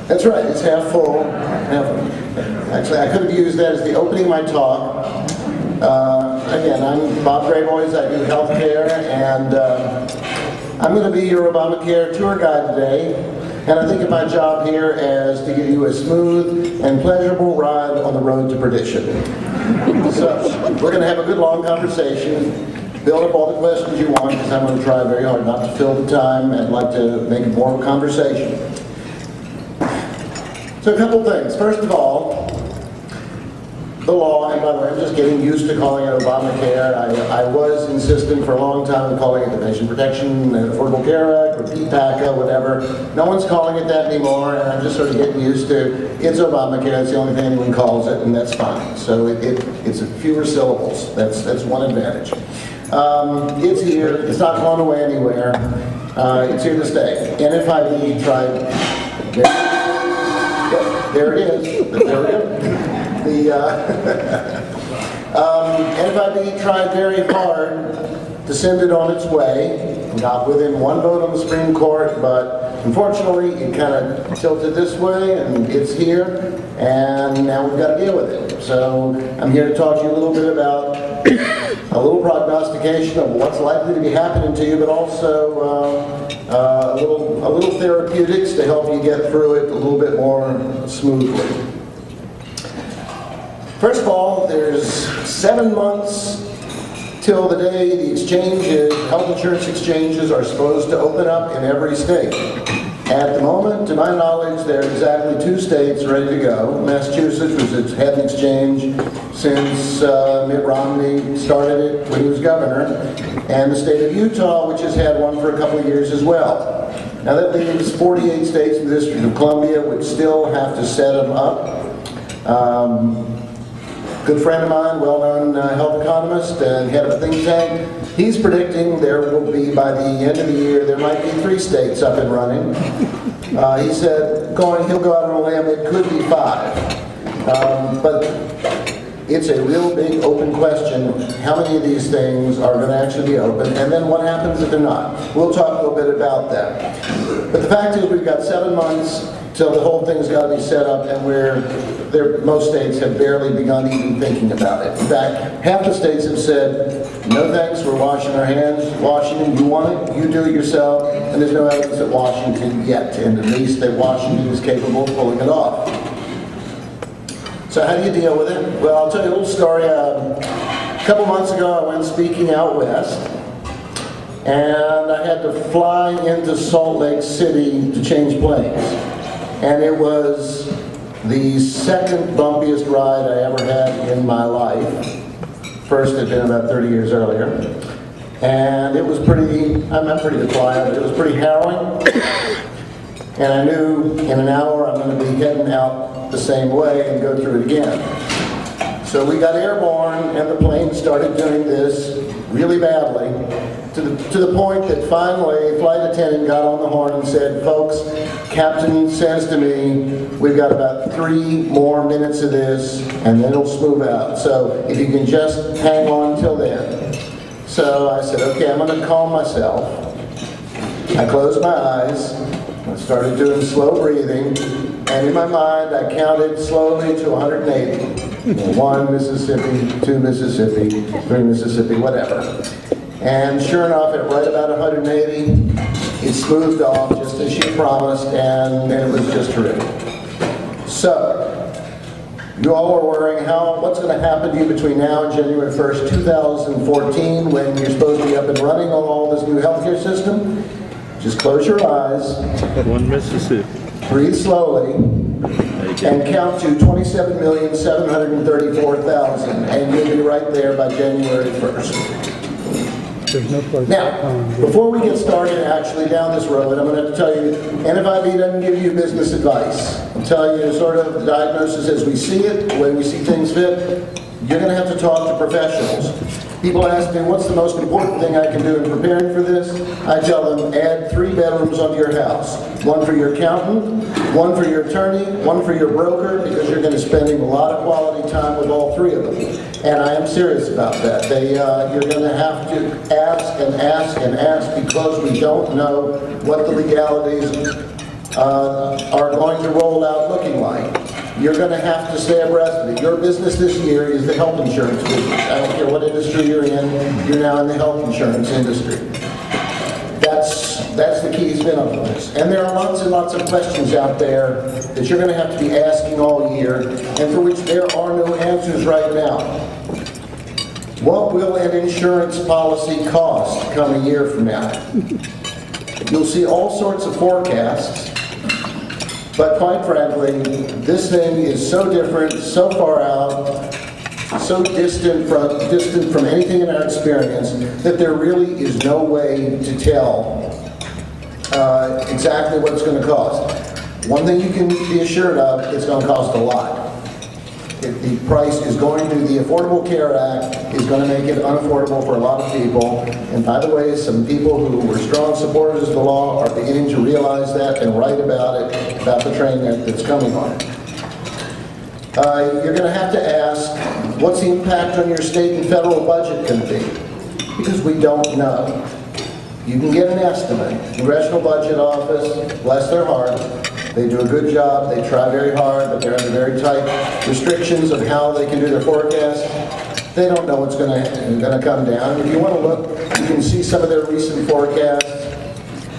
That's right, it's half full. Actually, I could have used that as the opening of my talk. Again, I'm Bob Grayboys, I do healthcare, and I'm going to be your Obamacare tour guide today. And I think of my job here as to give you a smooth and pleasurable ride on the road to perdition. So, we're going to have a good long conversation, build up all the questions you want, because I'm going to try very hard not to fill the time. I'd like to make it more of a conversation. So a couple things. First of all, the law, and by the way, I'm just getting used to calling it Obamacare. I was insistent for a long time on calling it the Pension Protection and Affordable Care Act, or PPACA, whatever. No one's calling it that anymore, and I'm just sort of getting used to it's Obamacare. It's the only thing anyone calls it, and that's fine. So it's fewer syllables. That's one advantage. It's here. It's not going away anywhere. It's here to stay. NFIB tried. There it is. There we go. NFIB tried very hard to send it on its way. Got within one vote on the Supreme Court, but unfortunately it kind of tilted this way, and it's here, and now we've got to deal with it. So I'm here to talk to you a little bit about a little prognostication of what's likely to be happening to you, but also a little therapeutics to help you get through it a little bit more smoothly. First of all, there's 7 months till the day the exchanges, health insurance exchanges, are supposed to open up in every state. At the moment, to my knowledge, there are exactly 2 states ready to go. Massachusetts, which has had an exchange since Mitt Romney started it when he was governor, and the state of Utah, which has had one for a couple of years as well. Now that leaves 48 states in the District of Columbia, which still have to set them up. Good friend of mine, well-known health economist and head of a think tank, he's predicting there will be, by the end of the year, there might be 3 states up and running. He said he'll go out on a limb, it could be 5. But it's a real big open question, how many of these things are going to actually be open, and then what happens if they're not. We'll talk a little bit about that. But the fact is we've got 7 months till the whole thing's got to be set up, and most states have barely begun even thinking about it. In fact, half the states have said, no thanks, we're washing our hands. Washington, you want it, you do it yourself, and there's no evidence at Washington yet, and at least that Washington is capable of pulling it off. So how do you deal with it? Well, I'll tell you a little story. A couple months ago, I went speaking out west, and I had to fly into Salt Lake City to change planes. And it was the second bumpiest ride I ever had in my life. First had been about 30 years earlier. And it was I'm a pretty good flyer, but it was pretty harrowing. And I knew in an hour I'm going to be heading out the same way and go through it again. So we got airborne, and the plane started doing this really badly, to the point that finally a flight attendant got on the horn and said, folks, Captain says to me, we've got about 3 more minutes of this, and then it'll smooth out. So if you can just hang on till then. So I said, okay, I'm going to calm myself. I closed my eyes. I started doing slow breathing. And in my mind, I counted slowly to 180. 1 Mississippi, 2 Mississippi, 3 Mississippi, whatever. And sure enough, at right about 180, it smoothed off just as she promised, and it was just terrific. So, you all are worrying what's going to happen to you between now and January 1st, 2014, when you're supposed to be up and running on all this new healthcare system. Just close your eyes. 1 Mississippi. Breathe slowly. And count to 27,734,000, and you'll be right there by January 1st. Now, before we get started actually down this road, I'm going to have to tell you, NFIB doesn't give you business advice. I'll tell you sort of the diagnosis as we see it, the way we see things fit. You're going to have to talk to professionals. People ask me, what's the most important thing I can do in preparing for this? I tell them, add 3 bedrooms onto your house. 1 for your accountant, 1 for your attorney, 1 for your broker, because you're going to be spending a lot of quality time with all 3 of them. And I am serious about that. You're going to have to ask and ask and ask, because we don't know what the legalities are going to roll out looking like. You're going to have to stay abreast of it. Your business this year is the health insurance business. I don't care what industry you're in, you're now in the health insurance industry. That's the key spin on this. And there are lots and lots of questions out there that you're going to have to be asking all year, and for which there are no answers right now. What will an insurance policy cost come a year from now? You'll see all sorts of forecasts, but quite frankly, this thing is so different, so far out, so distant from anything in our experience that there really is no way to tell exactly what it's going to cost. One thing you can be assured of, it's going to cost a lot. The price is going to, the Affordable Care Act is going to make it unaffordable for a lot of people. And by the way, some people who were strong supporters of the law are beginning to realize that and write about it, about the train that's coming on it. You're going to have to ask, what's the impact on your state and federal budget going to be? Because we don't know. You can get an estimate. Congressional Budget Office, bless their heart, they do a good job. They try very hard, but they're under very tight restrictions of how they can do their forecast. They don't know what's going to come down. If you want to look, you can see some of their recent forecasts.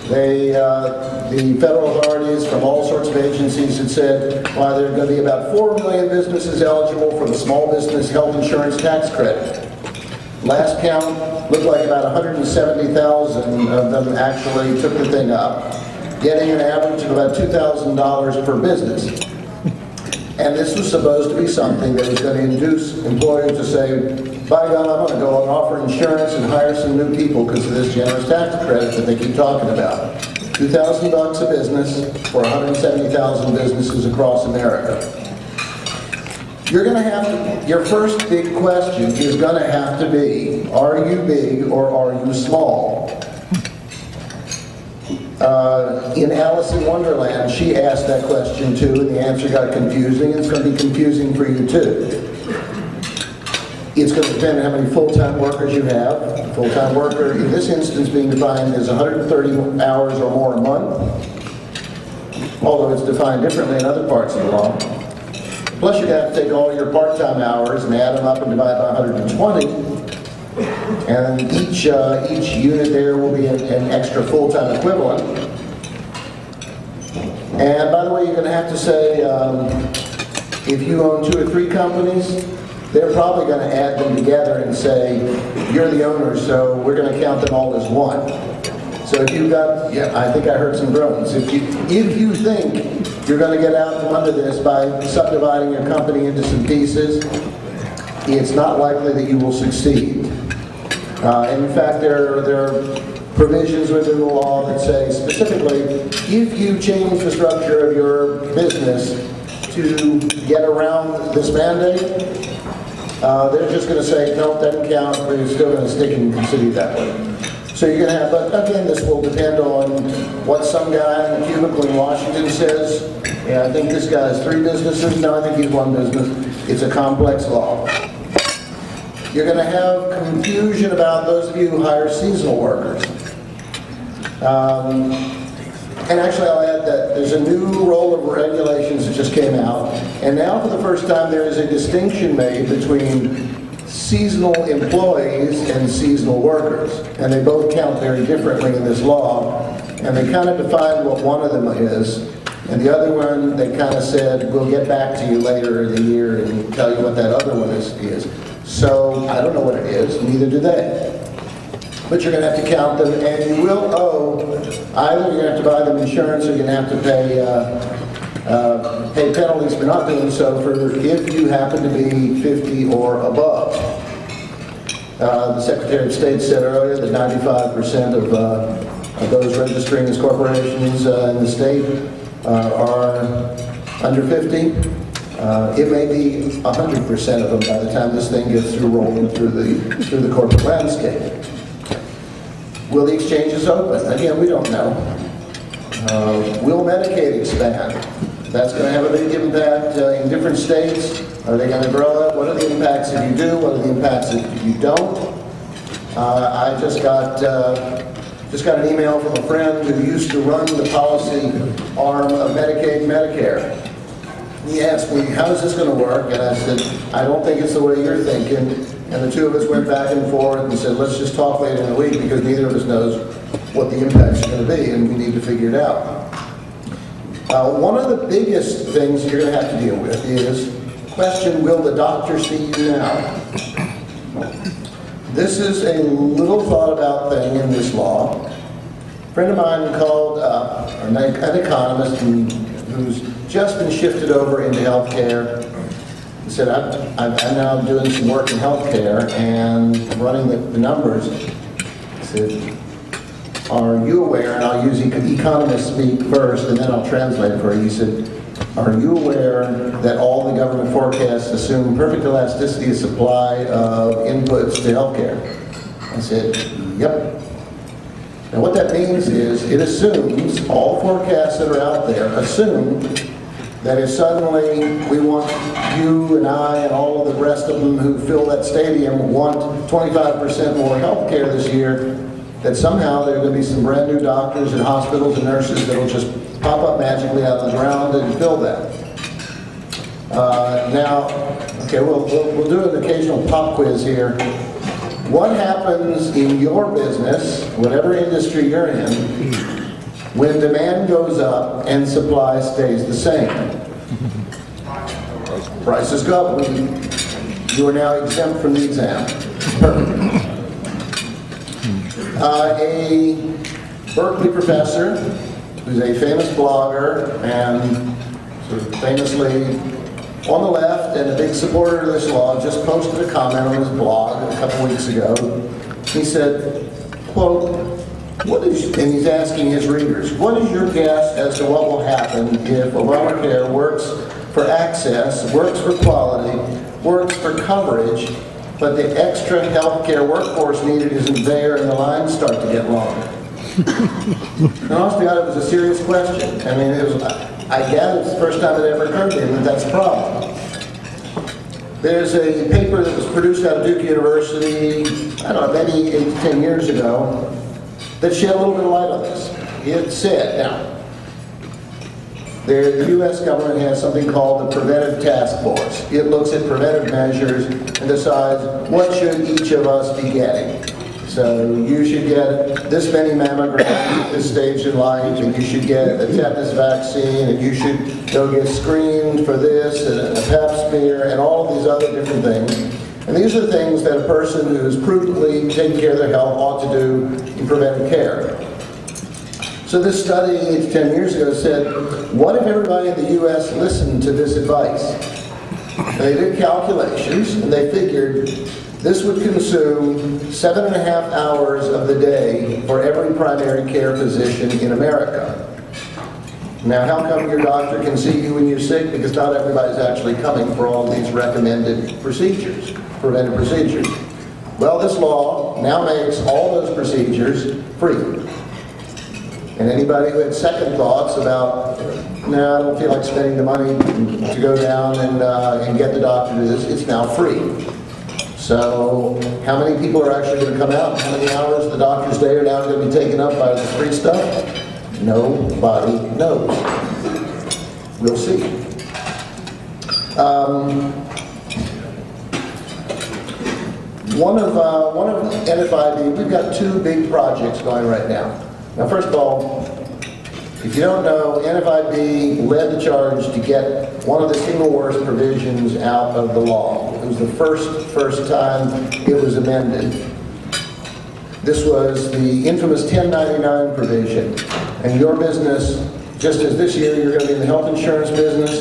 The federal authorities from all sorts of agencies had said, well, there are going to be about 4 million businesses eligible for the small business health insurance tax credit. Last count looked like about 170,000 of them actually took the thing up, getting an average of about $2,000 per business. And this was supposed to be something that was going to induce employers to say, by God, I'm going to go and offer insurance and hire some new people because of this generous tax credit that they keep talking about. $2,000 a business for 170,000 businesses across America. You're going to have to, your first big question is going to have to be, are you big or are you small? In Alice in Wonderland, she asked that question too, and the answer got confusing. It's going to be confusing for you too. It's going to depend on how many full-time workers you have. A full-time worker, in this instance, being defined as 130 hours or more a month, although it's defined differently in other parts of the law. Plus, you're going to have to take all your part-time hours and add them up and divide by 120. And each unit there will be an extra full-time equivalent. And by the way, you're going to have to say, if you own 2 or 3 companies, they're probably going to add them together and say, you're the owner, so we're going to count them all as one. So if you've got, yeah, I think I heard some groans. If you think you're going to get out from under this by subdividing your company into some pieces, it's not likely that you will succeed. And in fact, there are provisions within the law that say specifically, if you change the structure of your business to get around this mandate, they're just going to say, no, that doesn't count, but you're still going to stick and consider you that way. So you're going to have, but again, this will depend on what some guy in a cubicle in Washington says. Yeah, I think this guy has 3 businesses. No, I think he's 1 business. It's a complex law. You're going to have confusion about those of you who hire seasonal workers. And actually, I'll add that there's a new roll of regulations that just came out. And now, for the first time, there is a distinction made between seasonal employees and seasonal workers. And they both count very differently in this law. And they kind of define what one of them is. And the other one, they kind of said, we'll get back to you later in the year and tell you what that other one is. So I don't know what it is, neither do they. But you're going to have to count them, and you will owe, either you're going to have to buy them insurance or you're going to have to pay penalties for not doing so for if you happen to be 50 or above. The Secretary of State said earlier that 95% of those registering as corporations in the state are under 50. It may be 100% of them by the time this thing gets through rolling through the corporate landscape. Will the exchanges open? Again, we don't know. Will Medicaid expand? That's going to have a big impact in different states. Are they going to grow it? What are the impacts if you do? What are the impacts if you don't? I just got Just got an email from a friend who used to run the policy arm of Medicaid and Medicare. He asked me, how is this going to work? And I said, I don't think it's the way you're thinking. And the two of us went back and forth and said, let's just talk later in the week because neither of us knows what the impacts are going to be and we need to figure it out. One of the biggest things you're going to have to deal with is the question, will the doctor see you now? This is a little thought about thing in this law. A friend of mine called an economist who's just been shifted over into healthcare. He said, I'm now doing some work in healthcare and running the numbers. He said, are you aware, and I'll use economist speak first and then I'll translate it for you. He said, are you aware that all the government forecasts assume perfect elasticity of supply of inputs to healthcare? I said, yep. And what that means is it assumes, all forecasts that are out there assume that if suddenly we want you and I and all of the rest of them who fill that stadium want 25% more health care this year, that somehow there are going to be some brand new doctors and hospitals and nurses that will just pop up magically out of the ground and fill that. Now, okay, we'll do an occasional pop quiz here. What happens in your business, whatever industry you're in, when demand goes up and supply stays the same? Prices go up. You are now exempt from the exam. Perfect. A Berkeley professor who's a famous blogger and sort of famously on the left and a big supporter of this law just posted a comment on his blog a couple weeks ago. He said, quote, and he's asking his readers, what is your guess as to what will happen if Obamacare works for access, works for quality, works for coverage, but the extra healthcare workforce needed isn't there and the lines start to get longer? And honestly, it was a serious question. I mean, I gather it's the first time it ever occurred to him that that's a problem. There's a paper that was produced out of Duke University, I don't know, maybe 8 to 10 years ago, that shed a little bit of light on this. It said, now, the U.S. government has something called the Preventive Task Force. It looks at preventive measures and decides what should each of us be getting. So you should get this many mammograms at this stage in life, and you should get a tetanus vaccine, and you should go get screened for this, and a pap smear, and all of these other different things. And these are the things that a person who is prudently taking care of their health ought to do in preventive care. So this study 8 to 10 years ago said, what if everybody in the U.S. listened to this advice? And they did calculations, and they figured this would consume 7.5 hours of the day for every primary care physician in America. Now, how come your doctor can see you when you're sick? Because not everybody's actually coming for all these recommended procedures, preventive procedures. Well, this law now makes all those procedures free. And anybody who had second thoughts about, no, I don't feel like spending the money to go down and get the doctor to do this, it's now free. So how many people are actually going to come out? How many hours of the doctor's day are now going to be taken up by the free stuff? Nobody knows. We'll see. One of NFIB, we've got 2 big projects going right now. Now, first of all, if you don't know, NFIB led the charge to get one of the single worst provisions out of the law. It was the first time it was amended. This was the infamous 1099 provision. And your business, just as this year you're going to be in the health insurance business,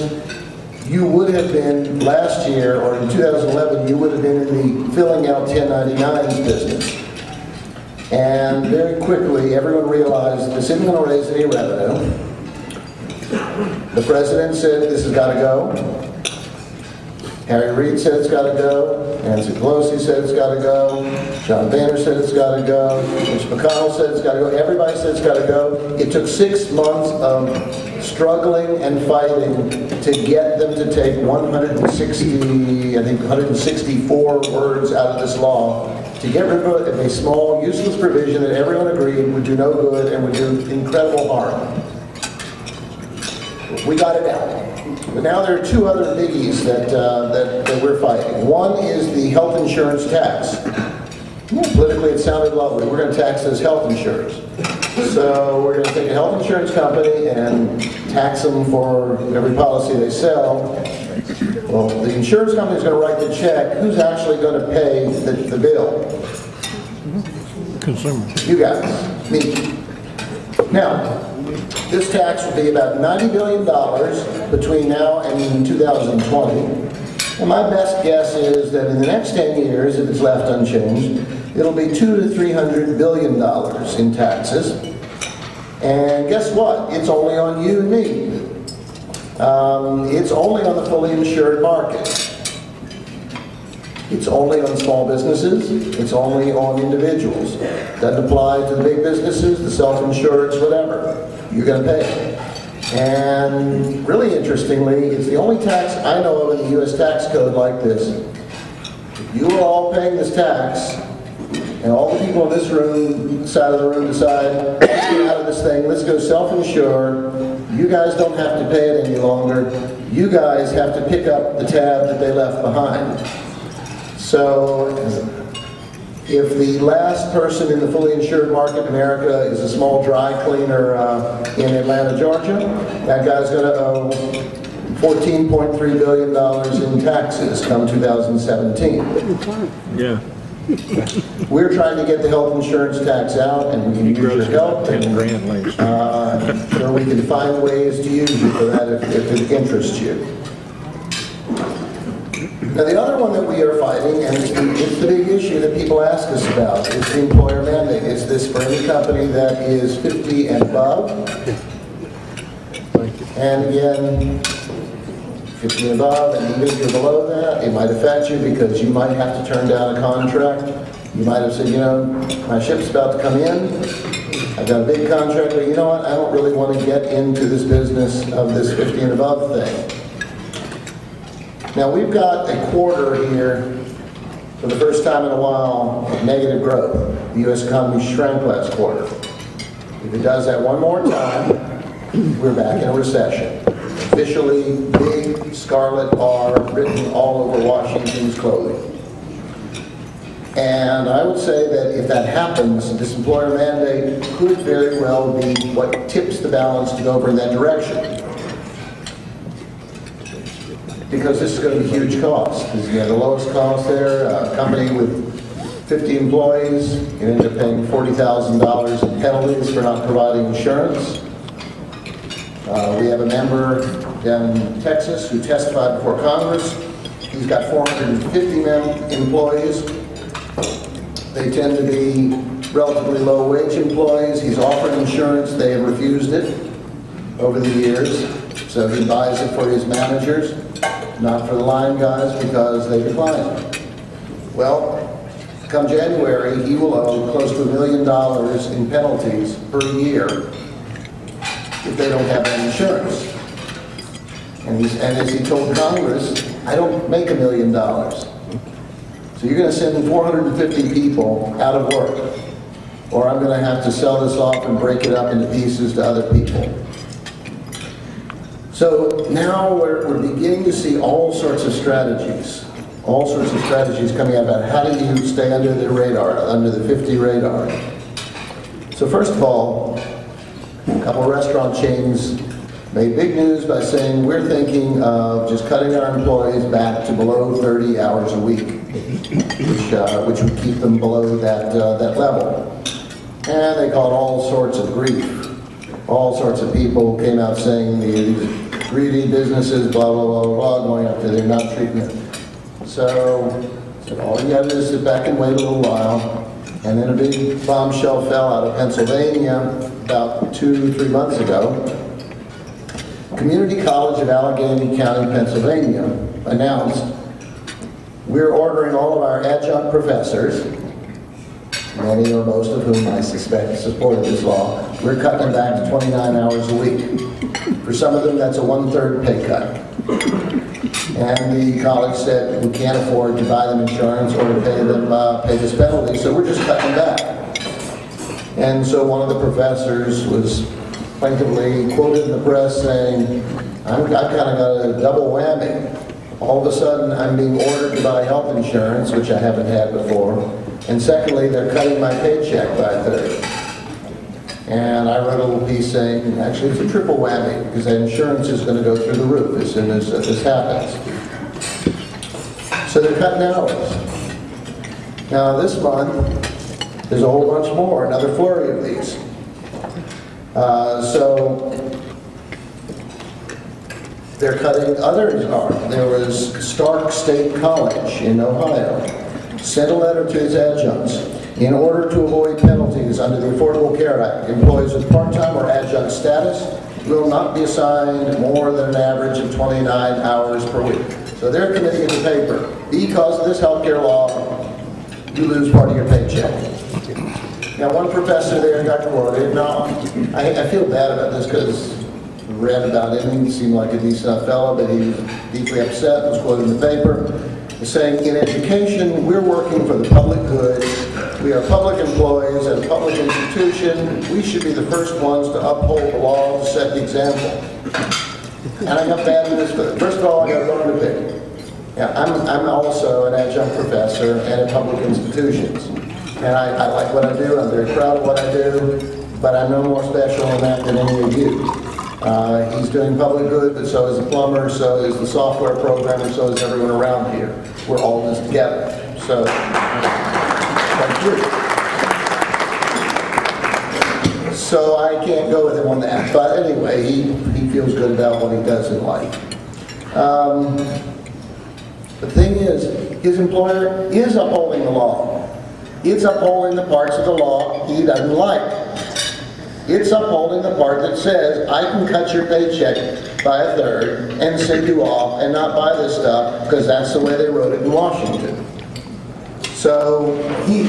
you would have been last year, or in 2011, you would have been in the filling out 1099s business. And very quickly, everyone realized this isn't going to raise any revenue. The president said this has got to go. Harry Reid said it's got to go. Nancy Pelosi said it's got to go. John Boehner said it's got to go. Mitch McConnell said it's got to go. Everybody said it's got to go. It took 6 months of struggling and fighting to get them to take 164 words out of this law to get rid of a small, useless provision that everyone agreed would do no good and would do incredible harm. We got it out. But now there are two other biggies that we're fighting. One is the health insurance tax. Politically, it sounded lovely. We're going to tax those health insurers. So we're going to take a health insurance company and tax them for every policy they sell. Well, the insurance company is going to write the check. Who's actually going to pay the bill? Consumer. You guys, me. Now, this tax will be about $90 billion between now and 2020. And my best guess is that in the next 10 years, if it's left unchanged, it'll be $200 to $300 billion in taxes. And guess what? It's only on you and me. It's only on the fully insured market. It's only on small businesses. It's only on individuals. Doesn't apply to the big businesses, the self-insureds, whatever. You're going to pay. And really interestingly, it's the only tax I know of in the U.S. tax code like this. If you are all paying this tax, and all the people in this room, side of the room decide, let's get out of this thing, let's go self-insure, you guys don't have to pay it any longer. You guys have to pick up the tab that they left behind. So, if the last person in the fully insured market in America is a small dry cleaner in Atlanta, Georgia, that guy's going to owe $14.3 billion in taxes come 2017. Yeah. We're trying to get the health insurance tax out, and we can use your help. 10 grand later. Sure, we can find ways to use you for that if it interests you. Now, the other one that we are fighting, and it's the big issue that people ask us about, is the employer mandate. Is this for any company that is 50 and above? And again, 50 and above, and even if you're below that, it might affect you because you might have to turn down a contract. You might have said, you know, my ship's about to come in. I've got a big contract, but you know what? I don't really want to get into this business of this 50 and above thing. Now, we've got a quarter here, for the first time in a while, of negative growth. The U.S. economy shrank last quarter. If it does that one more time, we're back in a recession. Officially, big scarlet R written all over Washington's clothing. And I would say that if that happens, this employer mandate could very well be what tips the balance to go over in that direction. Because this is going to be huge cost. This is the lowest cost there. A company with 50 employees, you end up paying $40,000 in penalties for not providing insurance. We have a member down in Texas who testified before Congress. He's got 450 employees. They tend to be relatively low-wage employees. He's offered insurance. They have refused it over the years. So he buys it for his managers, not for the line guys, because they decline it. Well, come January, he will owe close to $1 million in penalties per year if they don't have that insurance. And as he told Congress, I don't make $1 million. So you're going to send 450 people out of work, or I'm going to have to sell this off and break it up into pieces to other people. So now we're beginning to see all sorts of strategies coming out about how do you stay under the radar, under the 50 radar. So first of all, a couple of restaurant chains made big news by saying we're thinking of just cutting our employees back to below 30 hours a week, which would keep them below that level. And they caught all sorts of grief. All sorts of people came out saying these greedy businesses, blah, blah, blah, blah, going after they're not treating it. So all you got to do is sit back and wait a little while. And then a big bombshell fell out of Pennsylvania about 2-3 months ago. Community College of Allegheny County, Pennsylvania announced, we're ordering all of our adjunct professors, many or most of whom I suspect supported this law, we're cutting them back to 29 hours a week. For some of them, that's a 1/3 pay cut. And the college said, we can't afford to buy them insurance or to pay this penalty, so we're just cutting back. And so one of the professors was plaintively quoted in the press saying, I've kind of got a double whammy. All of a sudden, I'm being ordered to buy health insurance, which I haven't had before. And secondly, they're cutting my paycheck by a third. And I wrote a little piece saying, actually, it's a triple whammy, because that insurance is going to go through the roof as soon as this happens. So they're cutting hours. Now, this month, there's a whole bunch more, another flurry of these. So they're cutting, others are. There was Stark State College in Ohio sent a letter to its adjuncts. In order to avoid penalties under the Affordable Care Act, employees with part-time or adjunct status will not be assigned more than an average of 29 hours per week. So they're committing it to paper. Because of this healthcare law, you lose part of your paycheck. Now, one professor there got quoted. Now, I feel bad about this because I read about him. He seemed like a decent enough fellow, but he was deeply upset. Was quoted in the paper, saying, in education, we're working for the public good. We are public employees at a public institution. We should be the first ones to uphold the law and set the example. And I got bad news for it. First of all, I got a bone to pick. Yeah, I'm also an adjunct professor at public institutions. And I like what I do. I'm very proud of what I do. But I'm no more special than that than any of you. He's doing public good, but so is the plumber, so is the software programmer, so is everyone around here. We're all in this together. So, thank you. So I can't go with him on that. But anyway, he feels good about what he does in life. The thing is, his employer is upholding the law. It's upholding the parts of the law he doesn't like. It's upholding the part that says, I can cut your paycheck by a third and send you off and not buy this stuff because that's the way they wrote it in Washington. So he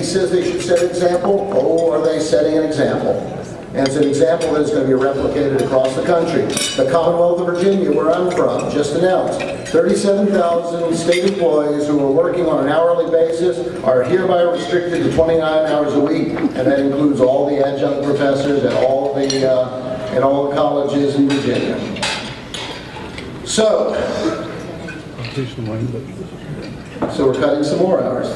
says they should set an example. Oh, are they setting an example? And it's an example that's going to be replicated across the country. The Commonwealth of Virginia, where I'm from, just announced 37,000 state employees who are working on an hourly basis are hereby restricted to 29 hours a week, and that includes all the adjunct professors at all the colleges in Virginia. So we're cutting some more hours.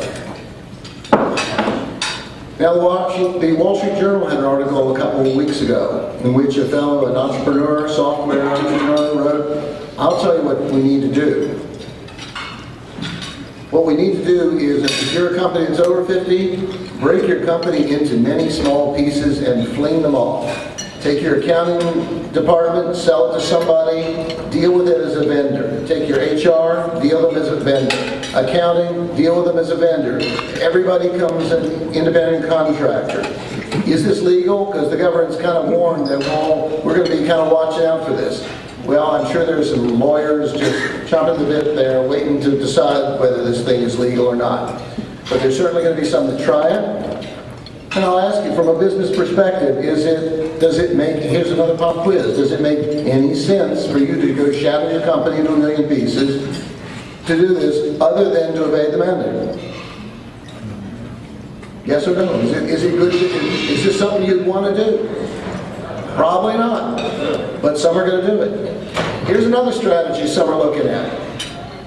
Now, the Wall Street Journal had an article a couple of weeks ago in which a fellow, an entrepreneur, software entrepreneur, wrote, I'll tell you what we need to do. What we need to do is, if you're a company that's over 50, break your company into many small pieces and fling them off. Take your accounting department, sell it to somebody, deal with it as a vendor. Take your HR, deal with them as a vendor. Accounting, deal with them as a vendor. Everybody comes an independent contractor. Is this legal? Because the government's kind of warned that, well, we're going to be kind of watching out for this. Well, I'm sure there's some lawyers just chomping the bit there, waiting to decide whether this thing is legal or not. But there's certainly going to be some that try it. And I'll ask you, from a business perspective, does it make, here's another pop quiz, does it make any sense for you to go shatter your company into a million pieces to do this other than to evade the mandate? Yes or no? Is it good? Is this something you'd want to do? Probably not. But some are going to do it. Here's another strategy some are looking at.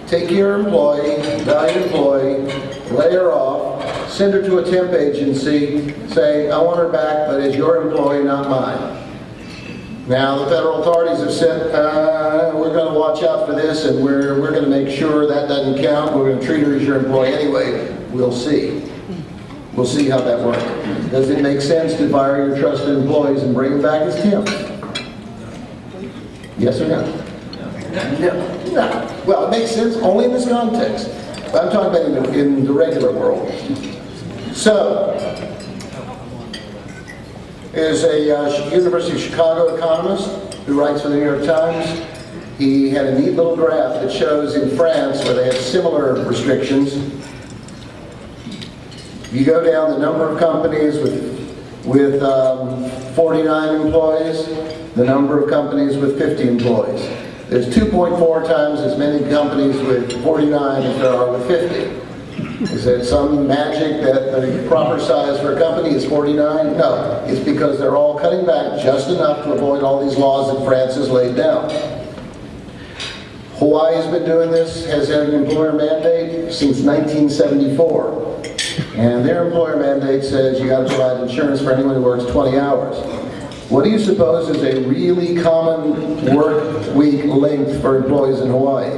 Take your employee, valued employee, lay her off, send her to a temp agency, say, I want her back, but as your employee, not mine. Now, the federal authorities have said, we're going to watch out for this, and we're going to make sure that doesn't count. We're going to treat her as your employee anyway. We'll see. We'll see how that works. Does it make sense to fire your trusted employees and bring them back as temps? Yes or no? No. Well, it makes sense only in this context. But I'm talking about in the regular world. So, there's a University of Chicago economist who writes for the New York Times. He had a neat little graph that shows in France, where they have similar restrictions, you go down the number of companies with with 49 employees, the number of companies with 50 employees. There's 2.4 times as many companies with 49 as there are with 50. Is there some magic that the proper size for a company is 49? No, it's because they're all cutting back just enough to avoid all these laws that France has laid down. Hawaii's been doing this, has had an employer mandate since 1974. And their employer mandate says you got to provide insurance for anyone who works 20 hours. What do you suppose is a really common work week length for employees in Hawaii?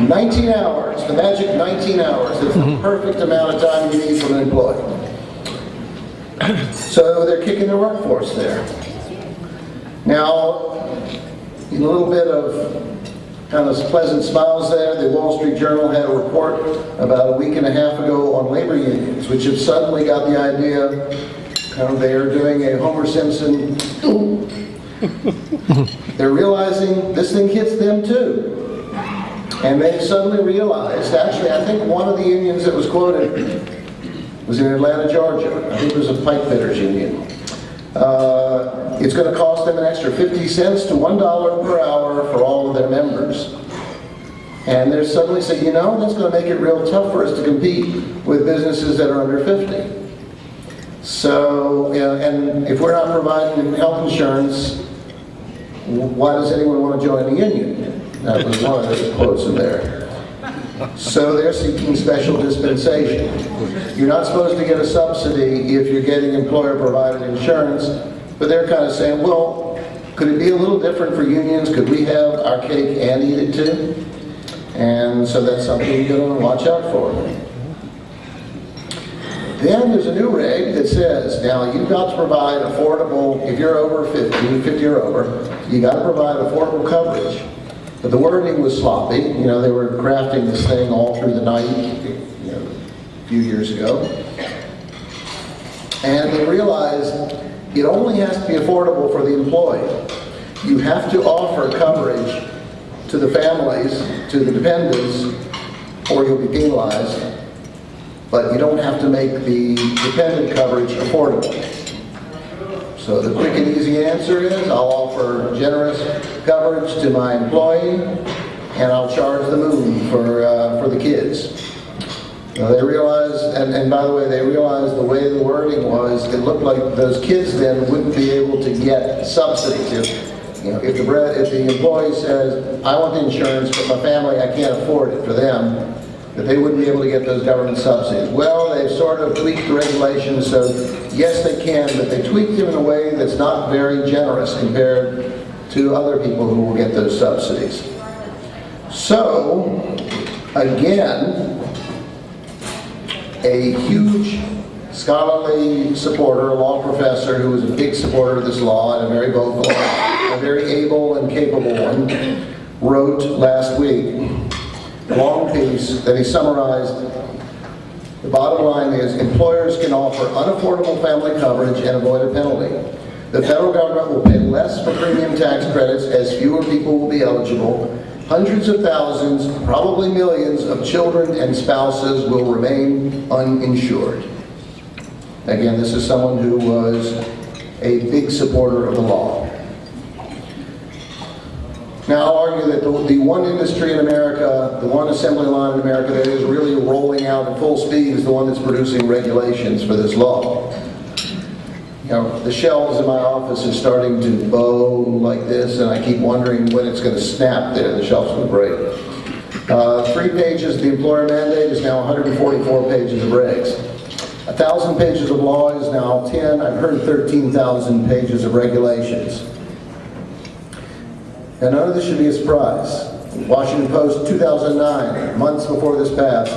19 hours, the magic 19 hours. That's the perfect amount of time you need from an employee. So they're kicking their workforce there. Now, in a little bit of kind of pleasant smiles there, the Wall Street Journal had a report about a week and a half ago on labor unions, which have suddenly got the idea, they are doing a Homer Simpson, they're realizing this thing hits them too. And they've suddenly realized, actually I think one of the unions that was quoted was in Atlanta, Georgia. I think it was a pipe fitters union. It's going to cost them an extra 50 cents to $1 per hour for all of their members. And they're suddenly saying, that's going to make it real tough for us to compete with businesses that are under 50. So, and if we're not providing health insurance, why does anyone want to join the union? That was one of the quotes in there. So they're seeking special dispensation. You're not supposed to get a subsidy if you're getting employer-provided insurance, but they're kind of saying, well, could it be a little different for unions? Could we have our cake and eat it too? And so that's something you're going to watch out for. Then there's a new reg that says, now you've got to provide affordable, if you're over 50 or over, you got to provide affordable coverage. But the wording was sloppy. They were crafting this thing all through the night, a few years ago. And they realized it only has to be affordable for the employee. You have to offer coverage to the families, to the dependents, or you'll be penalized. But you don't have to make the dependent coverage affordable. So the quick and easy answer is I'll offer generous coverage to my employee and I'll charge the moon for the kids. They realized, and by the way, they realized the way the wording was, it looked like those kids then wouldn't be able to get subsidies. If the employee says, I want the insurance, but my family, I can't afford it for them, that they wouldn't be able to get those government subsidies. Well, they've sort of tweaked the regulations, so yes, they can, but they tweaked them in a way that's not very generous compared to other people who will get those subsidies. So, again, a huge scholarly supporter, a law professor who was a big supporter of this law and a very vocal, a very able and capable one, wrote last week a long piece that he summarized. The bottom line is employers can offer unaffordable family coverage and avoid a penalty. The federal government will pay less for premium tax credits as fewer people will be eligible. Hundreds of thousands, probably millions of children and spouses will remain uninsured. Again, this is someone who was a big supporter of the law. Now, I'll argue that the one industry in America, the one assembly line in America that is really rolling out at full speed is the one that's producing regulations for this law. The shelves in my office are starting to bow like this, and I keep wondering when it's going to snap there, the shelves will break. 3 pages of the employer mandate is now 144 pages of regs. 1,000 pages of law is now 10, I've heard 13,000 pages of regulations. And none of this should be a surprise. Washington Post, 2009, months before this passed,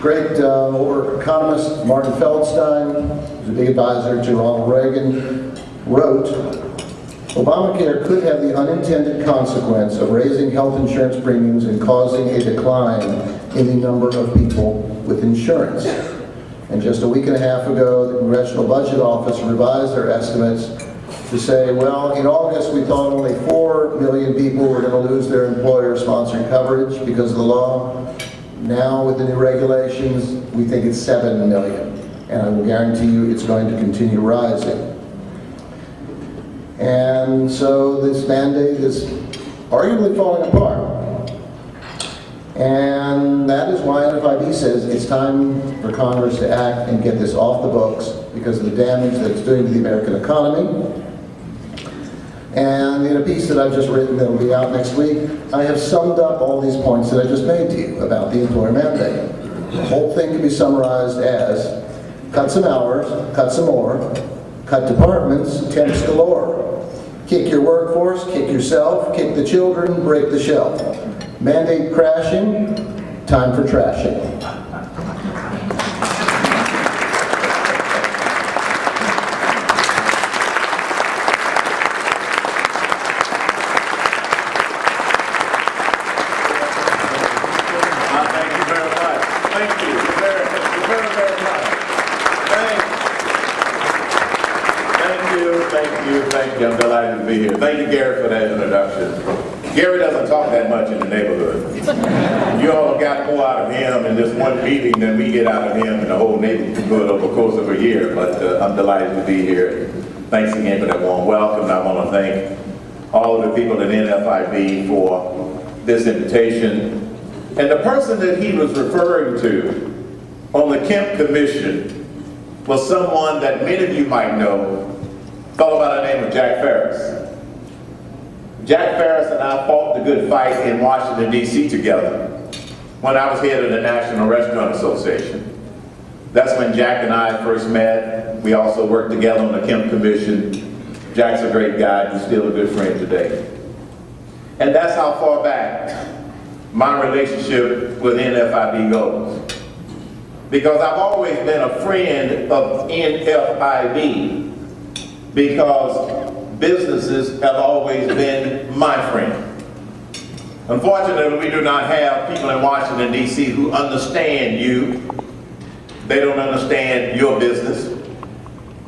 great economist Martin Feldstein, who's a big advisor to Ronald Reagan, wrote, Obamacare could have the unintended consequence of raising health insurance premiums and causing a decline in the number of people with insurance. And just a week and a half ago, the Congressional Budget Office revised their estimates to say, well, in August we thought only 4 million people were going to lose their employer-sponsored coverage because of the law. Now with the new regulations, we think it's 7 million. and I will guarantee you it's going to continue rising. And so this mandate is arguably falling apart. And that is why NFIB says it's time for Congress to act and get this off the books because of the damage that it's doing to the American economy. And in a piece that I've just written that will be out next week, I have summed up all these points that I just made to you about the employer mandate. The whole thing can be summarized as cut some hours, cut some more, cut departments, temps galore. Kick your workforce, kick yourself, kick the children, break the shelf. Mandate crashing, time for trashing. Thank you very much. Thank you very, very, very much. Thank you. I'm delighted to be here. Thank you, Gary, for that introduction. Gary doesn't talk that much in the neighborhood. You all have got more out of him in this one meeting than we get out of him in the whole neighborhood over the course of a year. But I'm delighted to be here. Thanks again for that warm welcome. And I want to thank all of the people at NFIB for this invitation. And the person that he was referring to on the Kemp Commission was someone that many of you might know, a fellow by the name of Jack Ferris. Jack Ferris and I fought the good fight in Washington, D.C. together when I was head of the National Restaurant Association. That's when Jack and I first met. We also worked together on the Kemp Commission. Jack's a great guy. He's still a good friend today. And that's how far back my relationship with NFIB goes. Because I've always been a friend of NFIB because businesses have always been my friend. Unfortunately, we do not have people in Washington, D.C. who understand you. They don't understand your business,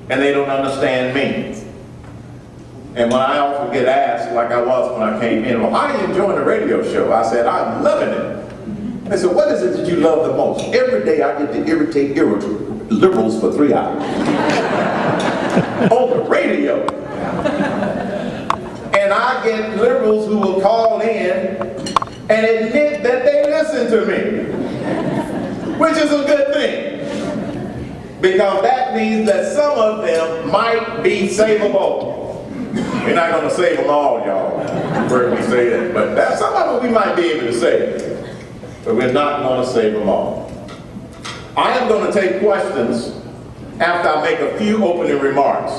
and they don't understand me. And when I often get asked, like I was when I came in, well, how are you enjoying the radio show? I said, I'm loving it. They said, what is it that you love the most? Every day I get to irritate liberals for 3 hours. On the radio. And I get liberals who will call in and admit that they listen to me, which is a good thing, because that means that some of them might be savable. We're not going to save them all, y'all. You've heard me say that, but some of them we might be able to save, but we're not going to save them all. I am going to take questions after I make a few opening remarks,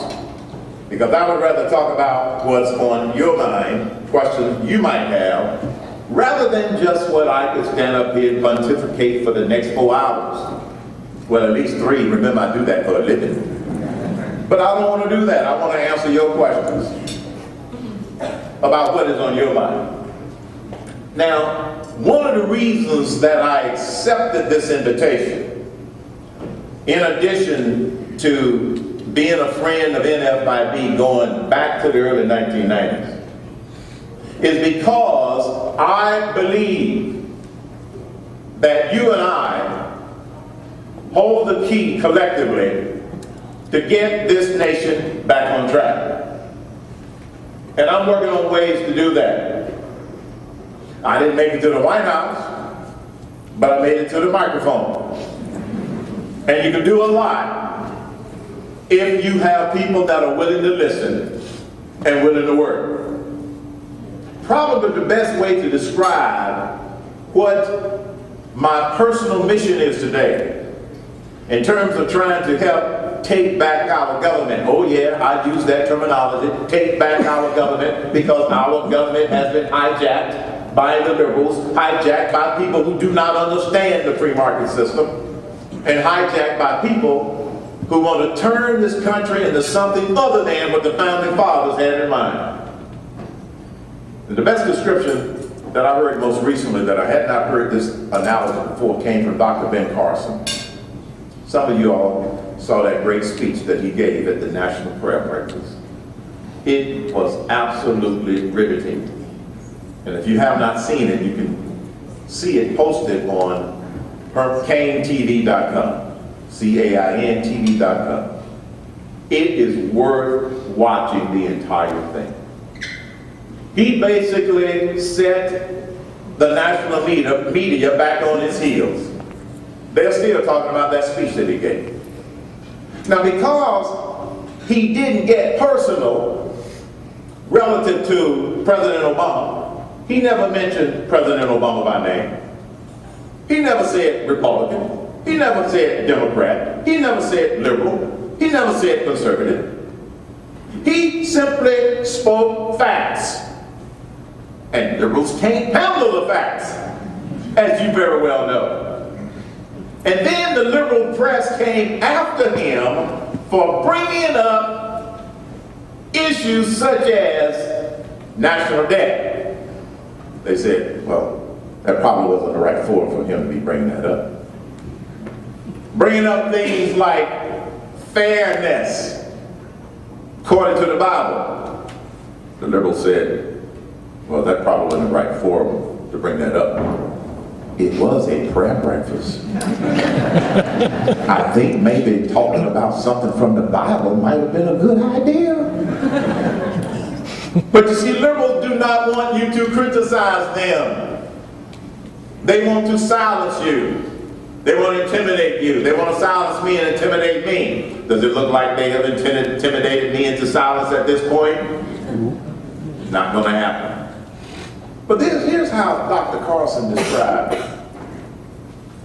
because I would rather talk about what's on your mind, questions you might have, rather than just what I could stand up here and pontificate for the next 4 hours. Well, at least 3. Remember, I do that for a living. But I don't want to do that. I want to answer your questions about what is on your mind. Now, one of the reasons that I accepted this invitation, in addition to being a friend of NFIB going back to the early 1990s, is because I believe that you and I hold the key collectively to get this nation back on track. And I'm working on ways to do that. I didn't make it to the White House, but I made it to the microphone. And you can do a lot if you have people that are willing to listen and willing to work. Probably the best way to describe what my personal mission is today in terms of trying to help take back our government. Oh yeah, I use that terminology, take back our government, because our government has been hijacked by the liberals, hijacked by people who do not understand the free market system, and hijacked by people who want to turn this country into something other than what the founding fathers had in mind. The best description that I heard most recently, that I had not heard this analogy before, came from Dr. Ben Carson. Some of you all saw that great speech that he gave at the National Prayer Breakfast. It was absolutely riveting. And if you have not seen it, you can see it posted on hurricanetv.com. CAINTV.com. It is worth watching the entire thing. He basically set the national media back on its heels. They're still talking about that speech that he gave. Now, because he didn't get personal relative to President Obama, he never mentioned President Obama by name. He never said Republican. He never said Democrat. He never said liberal. He never said conservative. He simply spoke facts. And liberals can't handle the facts, as you very well know. And then the liberal press came after him for bringing up issues such as national debt. They said, well, that probably wasn't the right forum for him to be bringing that up. Bringing up things like fairness, according to the Bible. The liberals said, well, that probably wasn't the right forum to bring that up. It was a prayer breakfast. I think maybe talking about something from the Bible might have been a good idea. But you see, liberals do not want you to criticize them. They want to silence you. They want to intimidate you. They want to silence me and intimidate me. Does it look like they have intimidated me into silence at this point? Not going to happen. But here's how Dr. Carlson described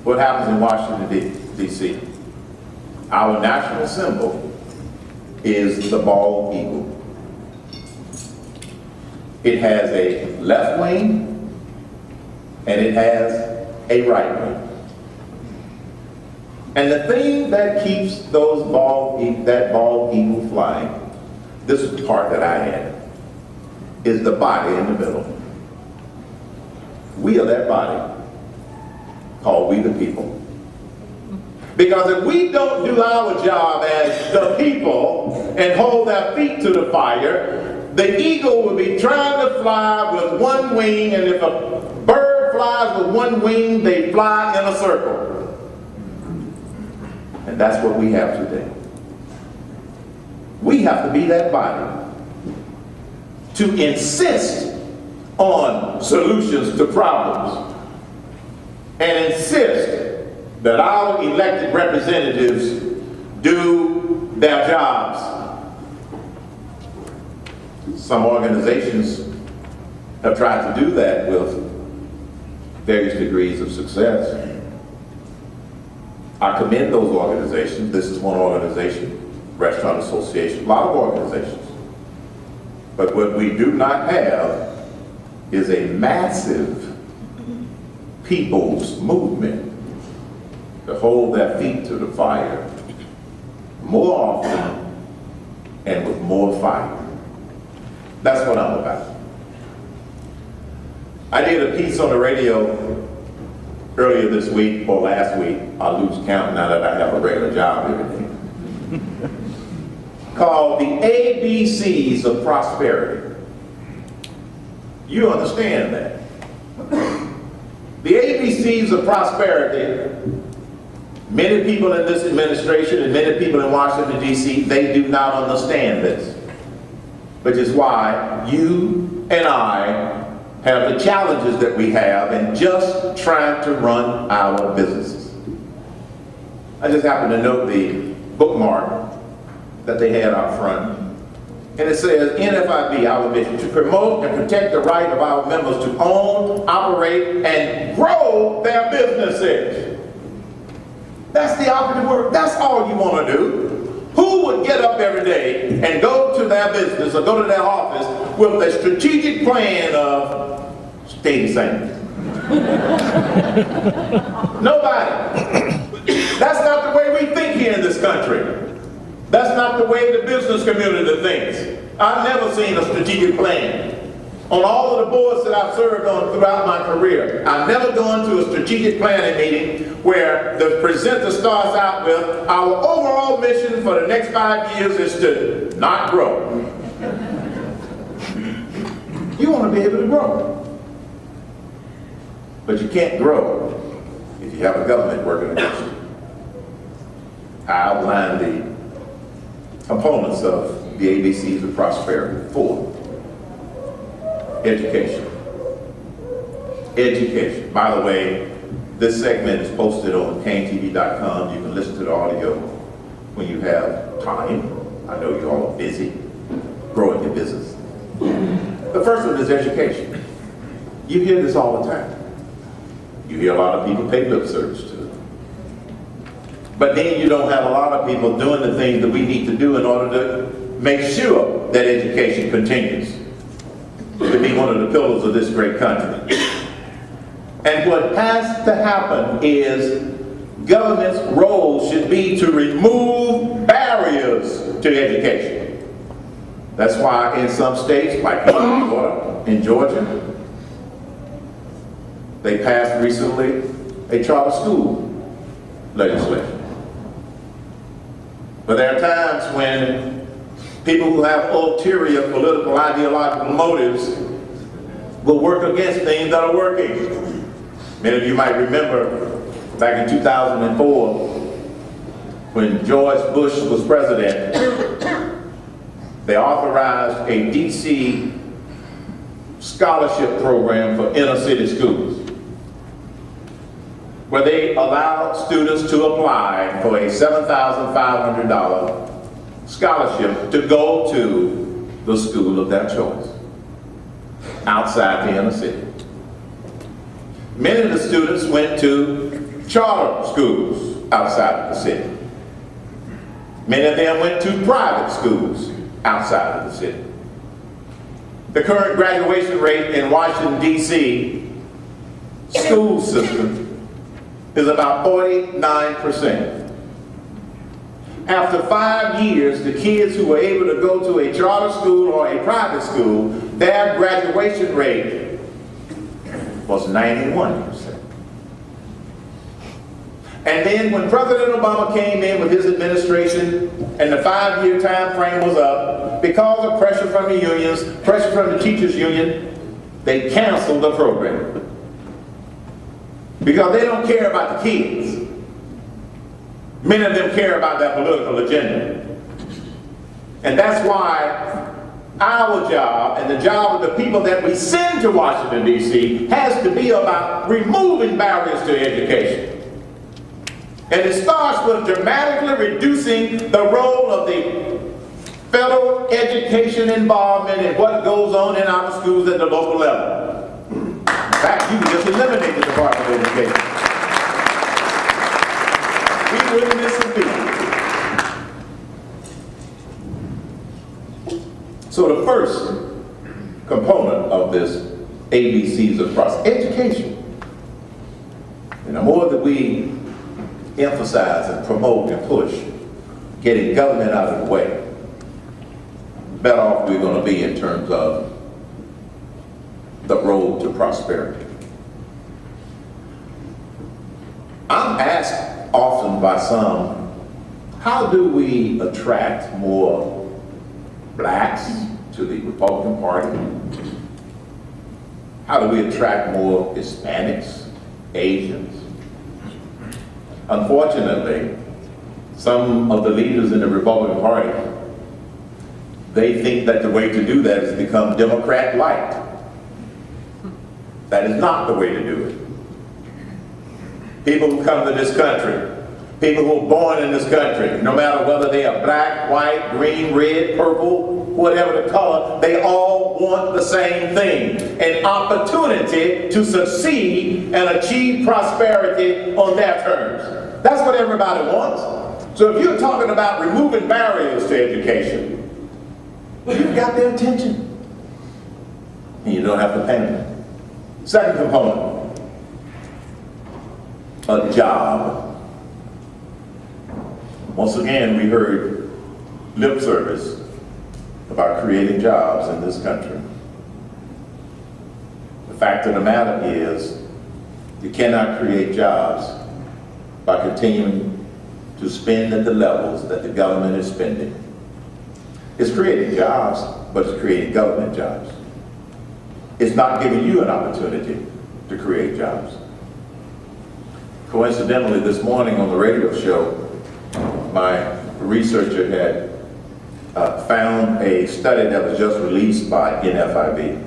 what happens in Washington, D.C. Our national symbol is the bald eagle. It has a left wing and it has a right wing. And the thing that keeps that bald eagle flying, this is the part that I had, is the body in the middle. We are that body called we the people. Because if we don't do our job as the people and hold our feet to the fire, the eagle will be trying to fly with one wing, and if a bird flies with one wing, they fly in a circle. And that's what we have today. We have to be that body to insist on solutions to problems and insist that our elected representatives do their jobs. Some organizations have tried to do that with various degrees of success. I commend those organizations. This is one organization, Restaurant Association, a lot of organizations. But what we do not have is a massive people's movement to hold their feet to the fire more often and with more fire. That's what I'm about. I did a piece on the radio earlier this week or last week, I lose count now that I have a regular job every day, called The ABCs of Prosperity. You understand that. The ABCs of prosperity, many people in this administration and many people in Washington, D.C., they do not understand this. Which is why you and I have the challenges that we have in just trying to run our businesses. I just happen to note the bookmark that they had out front. And it says, NFIB, our mission, to promote and protect the right of our members to own, operate, and grow their businesses. That's the operative word. That's all you want to do. Who would get up every day and go to their business or go to their office with a strategic plan of stay the same? Nobody. That's not the way we think here in this country. That's not the way the business community thinks. I've never seen a strategic plan. On all of the boards that I've served on throughout my career, I've never gone to a strategic planning meeting where the presenter starts out with, our overall mission for the next 5 years is to not grow. You want to be able to grow. But you can't grow if you have a government working against you. I outlined the components of the ABCs of prosperity. 4, education. Education. By the way, this segment is posted on canetv.com. You can listen to the audio when you have time. I know you all are busy growing your business. The first one is education. You hear this all the time. You hear a lot of people pay lip service to it. But then you don't have a lot of people doing the things that we need to do in order to make sure that education continues to be one of the pillars of this great country. And what has to happen is government's role should be to remove barriers to education. That's why in some states, like in Georgia, they passed recently a charter school legislation. But there are times when people who have ulterior political, ideological motives will work against things that are working. Many of you might remember back in 2004 when George Bush was president, they authorized a DC scholarship program for inner city schools, where they allowed students to apply for a $7,500 scholarship to go to the school of their choice outside the inner city. Many of the students went to charter schools outside of the city. Many of them went to private schools outside of the city. The current graduation rate in Washington, D.C. school system is about 49%. After 5 years, the kids who were able to go to a charter school or a private school, their graduation rate was 91%. And then when President Obama came in with his administration and the 5-year time frame was up, because of pressure from the unions, pressure from the teachers union, they canceled the program. Because they don't care about the kids. Many of them care about their political agenda. And that's why our job and the job of the people that we send to Washington, D.C. has to be about removing barriers to education. And it starts with dramatically reducing the role of the federal education involvement in what goes on in our schools at the local level. In fact, you can just eliminate the Department of Education. We wouldn't miss a beat. So the first component of this ABCs of prosperity, education. And the more that we emphasize and promote and push getting government out of the way, better off we're going to be in terms of the road to prosperity. I'm asked often by some, how do we attract more blacks to the Republican Party? How do we attract more Hispanics, Asians? Unfortunately, some of the leaders in the Republican Party, they think that the way to do that is become Democrat-like. That is not the way to do it. People who come to this country, people who are born in this country, no matter whether they are black, white, green, red, purple, whatever the color, they all want the same thing: an opportunity to succeed and achieve prosperity on their terms. That's what everybody wants. So if you're talking about removing barriers to education, well, you've got their attention. And you don't have to panic. Second component, a job. Once again, we heard lip service about creating jobs in this country. The fact of the matter is, you cannot create jobs by continuing to spend at the levels that the government is spending. It's creating jobs, but it's creating government jobs. It's not giving you an opportunity to create jobs. Coincidentally, this morning on the radio show, my researcher had found a study that was just released by NFIB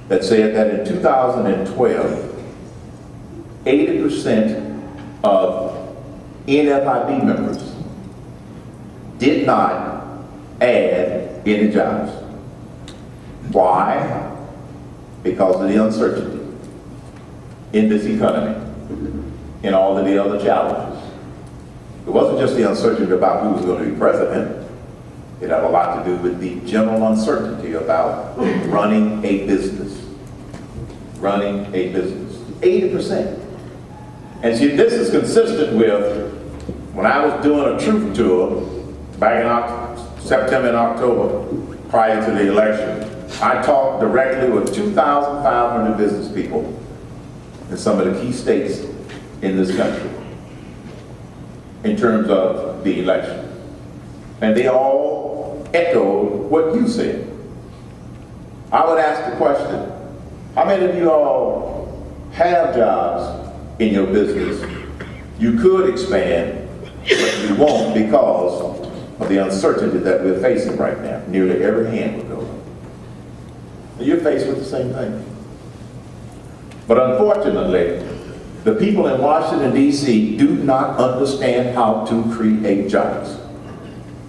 that said that in 2012, 80% of NFIB members did not add any jobs. Why? Because of the uncertainty in this economy and all of the other challenges. It wasn't just the uncertainty about who was going to be president. It had a lot to do with the general uncertainty about running a business. Running a business. 80%. And see, this is consistent with when I was doing a truth tour back in September and October prior to the election. I talked directly with 2,500 business people in some of the key states in this country in terms of the election. And they all echoed what you said. I would ask the question, how many of you all have jobs in your business? You could expand, but you won't because of the uncertainty that we're facing right now. Nearly every hand will go up. And you're faced with the same thing. But unfortunately, the people in Washington, D.C. do not understand how to create jobs.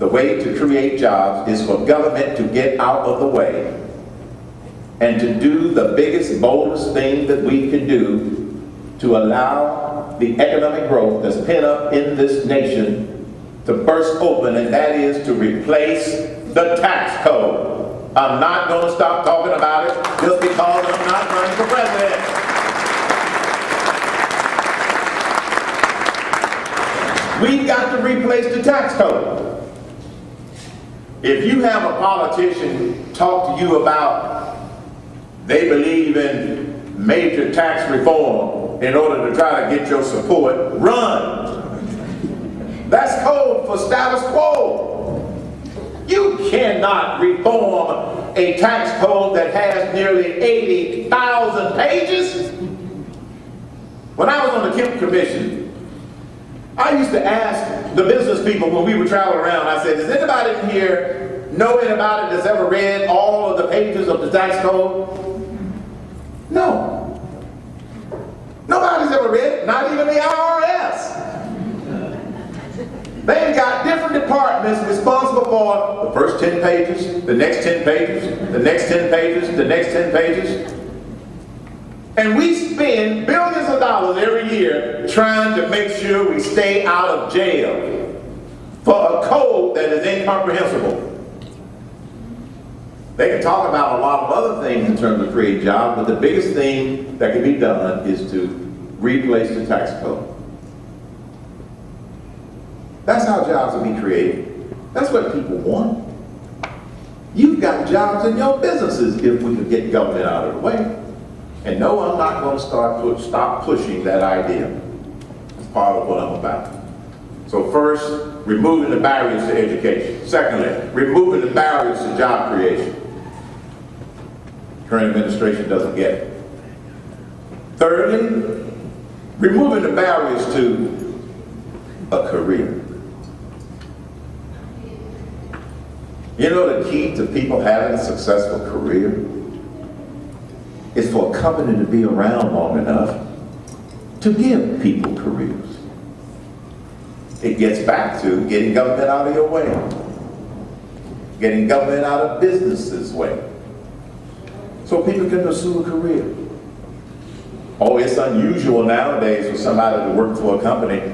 The way to create jobs is for government to get out of the way and to do the biggest, boldest thing that we can do to allow the economic growth that's pent up in this nation to burst open, and that is to replace the tax code. I'm not going to stop talking about it just because I'm not running for president. We've got to replace the tax code. If you have a politician talk to you about they believe in major tax reform in order to try to get your support, run. That's code for status quo. You cannot reform a tax code that has nearly 80,000 pages. When I was on the Kemp Commission, I used to ask the business people when we would travel around, I said, does anybody in here know anybody that's ever read all of the pages of the tax code? No. Nobody's ever read it, not even the IRS. They've got different departments responsible for the first 10 pages, the next 10 pages, the next 10 pages, the next 10 pages. And we spend billions of dollars every year trying to make sure we stay out of jail for a code that is incomprehensible. They can talk about a lot of other things in terms of creating jobs, but the biggest thing that can be done is to replace the tax code. That's how jobs will be created. That's what people want. You've got jobs in your businesses if we could get government out of the way. And no, I'm not going to stop pushing that idea. It's part of what I'm about. So first, removing the barriers to education. Secondly, removing the barriers to job creation. Current administration doesn't get it. Thirdly, removing the barriers to a career. You know the key to people having a successful career is for a company to be around long enough to give people careers. It gets back to getting government out of your way. Getting government out of businesses' way. So people can pursue a career. Oh, it's unusual nowadays for somebody to work for a company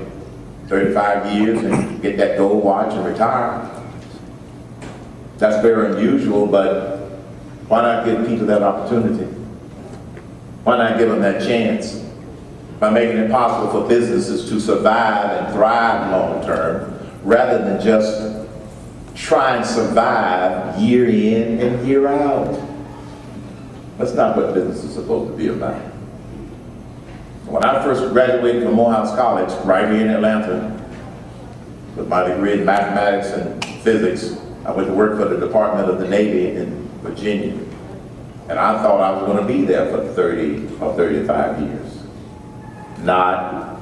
35 years and get that gold watch and retire. That's very unusual, but why not give people that opportunity? Why not give them that chance? By making it possible for businesses to survive and thrive long term, rather than just try and survive year in and year out. That's not what business is supposed to be about. When I first graduated from Morehouse College, right here in Atlanta, with my degree in mathematics and physics, I went to work for the Department of the Navy in Virginia. And I thought I was going to be there for 30 or 35 years. Not.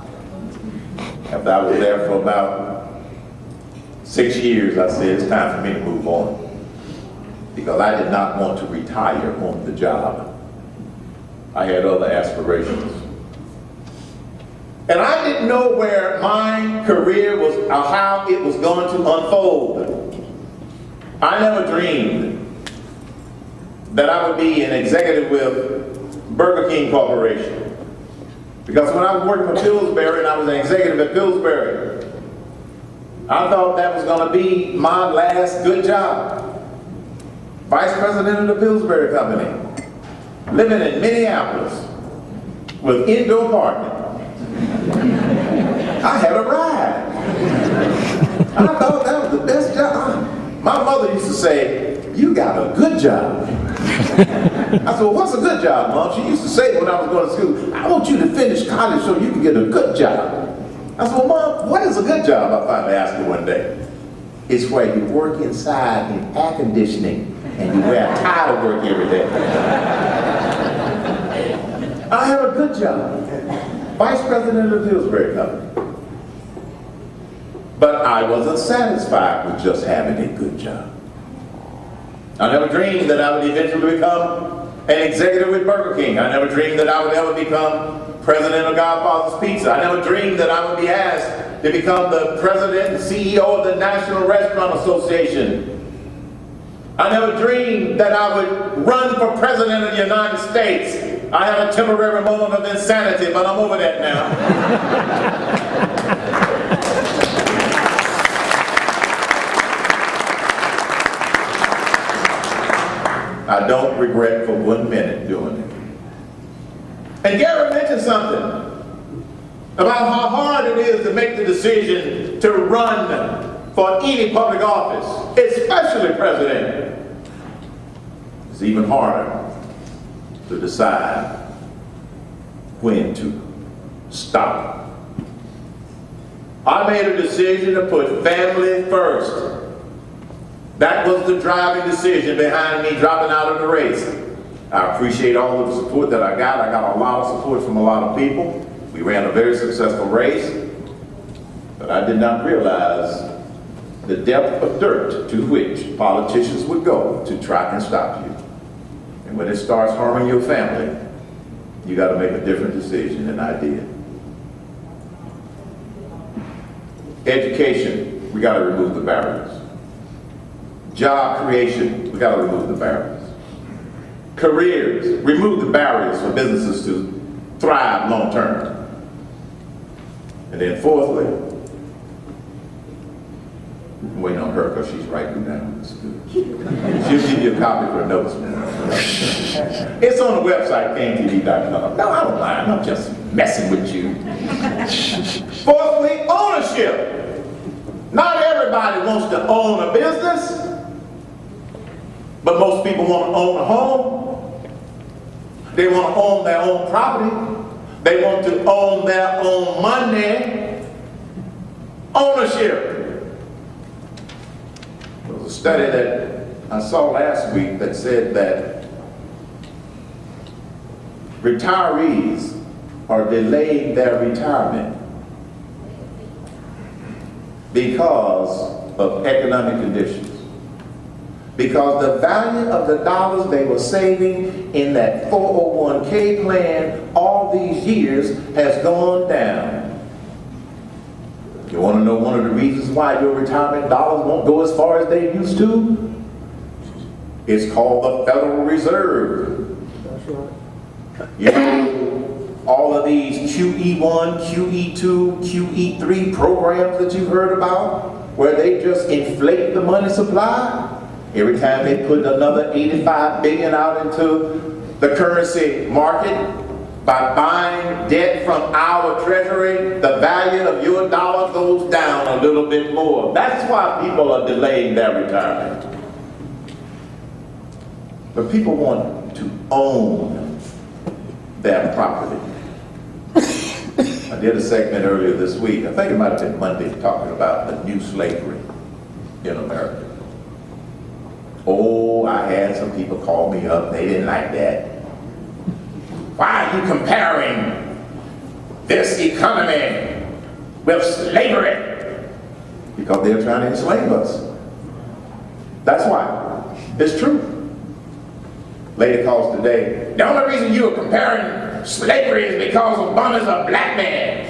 After I was there for about 6 years, I said, it's time for me to move on. Because I did not want to retire on the job. I had other aspirations. And I didn't know where my career was, or how it was going to unfold. I never dreamed that I would be an executive with Burger King Corporation. Because when I was working for Pillsbury and I was an executive at Pillsbury, I thought that was going to be my last good job. Vice president of the Pillsbury Company, living in Minneapolis with indoor parking. I had a ride. I thought that was the best job. My mother used to say, "You got a good job." I said, "Well, what's a good job, Mom?" She used to say when I was going to school, "I want you to finish college so you can get a good job." I said, "Well, Mom, what is a good job?" I finally asked her one day. "It's where you work inside in air conditioning and you wear a tie to work every day." I had a good job. Vice president of the Pillsbury Company. But I wasn't satisfied with just having a good job. I never dreamed that I would eventually become an executive with Burger King. I never dreamed that I would ever become president of Godfather's Pizza. I never dreamed that I would be asked to become the president and CEO of the National Restaurant Association. I never dreamed that I would run for president of the United States. I had a temporary moment of insanity, but I'm over that now. I don't regret for 1 minute doing it. And Gary mentioned something about how hard it is to make the decision to run for any public office, especially president. It's even harder to decide when to stop. I made a decision to put family first. That was the driving decision behind me dropping out of the race. I appreciate all of the support that I got. I got a lot of support from a lot of people. We ran a very successful race, but I did not realize the depth of dirt to which politicians would go to try and stop you. And when it starts harming your family, you got to make a different decision, and I did. Education, we got to remove the barriers. Job creation, we got to remove the barriers. Careers, remove the barriers for businesses to thrive long term. And then fourthly, I'm waiting on her because she's writing down. It's good. She'll give you a copy of her notes, man. It's on the website, kingtv.com. No, I don't mind. I'm just messing with you. Fourthly, ownership. Not everybody wants to own a business, but most people want to own a home. They want to own their own property. They want to own their own money. Ownership. There was a study that I saw last week that said that retirees are delaying their retirement because of economic conditions. Because the value of the dollars they were saving in that 401k plan all these years has gone down. You want to know one of the reasons why your retirement dollars won't go as far as they used to? It's called the Federal Reserve. That's right. You know, all of these QE1, QE2, QE3 programs that you've heard about, where they just inflate the money supply. Every time they put another $85 billion out into the currency market, by buying debt from our treasury, the value of your dollar goes down a little bit more. That's why people are delaying their retirement. But people want to own their property. I did a segment earlier this week, I think it might have been Monday, talking about the new slavery in America. Oh, I had some people call me up, they didn't like that. Why are you comparing this economy with slavery? Because they're trying to enslave us. That's why. It's true. Lady calls today, the only reason you are comparing slavery is because Obama's a black man.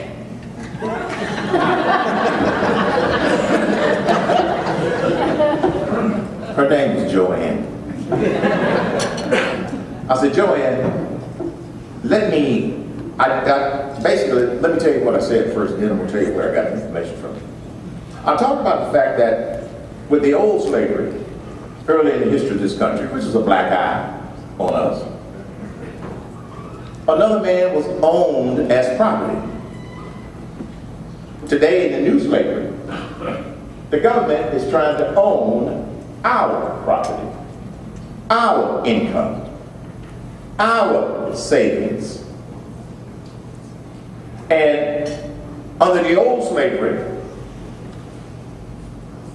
Her name is Joanne. I said, Joanne, let me tell you what I said first, and then I'm going to tell you where I got the information from. I talked about the fact that with the old slavery, early in the history of this country, which is a black eye on us, another man was owned as property. Today in the new slavery, the government is trying to own our property, our income, our savings. And under the old slavery,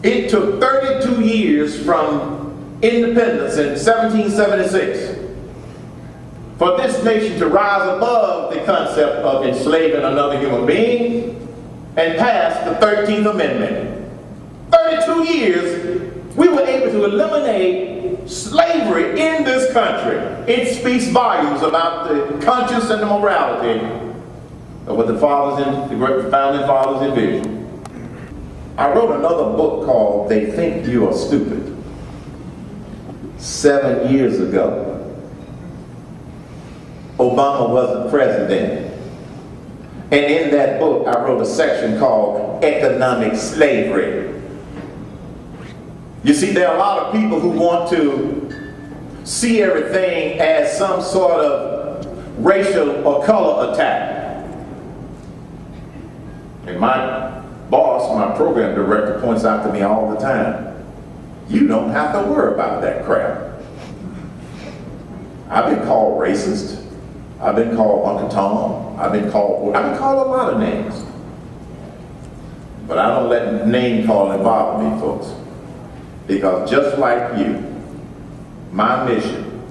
it took 32 years from independence in 1776 for this nation to rise above the concept of enslaving another human being and pass the 13th Amendment. 32 years, we were able to eliminate slavery in this country. It speaks volumes about the conscience and the morality of what the founding fathers envisioned. I wrote another book called They Think You Are Stupid 7 years ago. Obama wasn't president. And in that book, I wrote a section called Economic Slavery. You see, there are a lot of people who want to see everything as some sort of racial or color attack. And my boss, my program director, points out to me all the time, you don't have to worry about that crap. I've been called racist. I've been called Uncle Tom. I've been called a lot of names. But I don't let name calling bother me, folks. Because just like you, my mission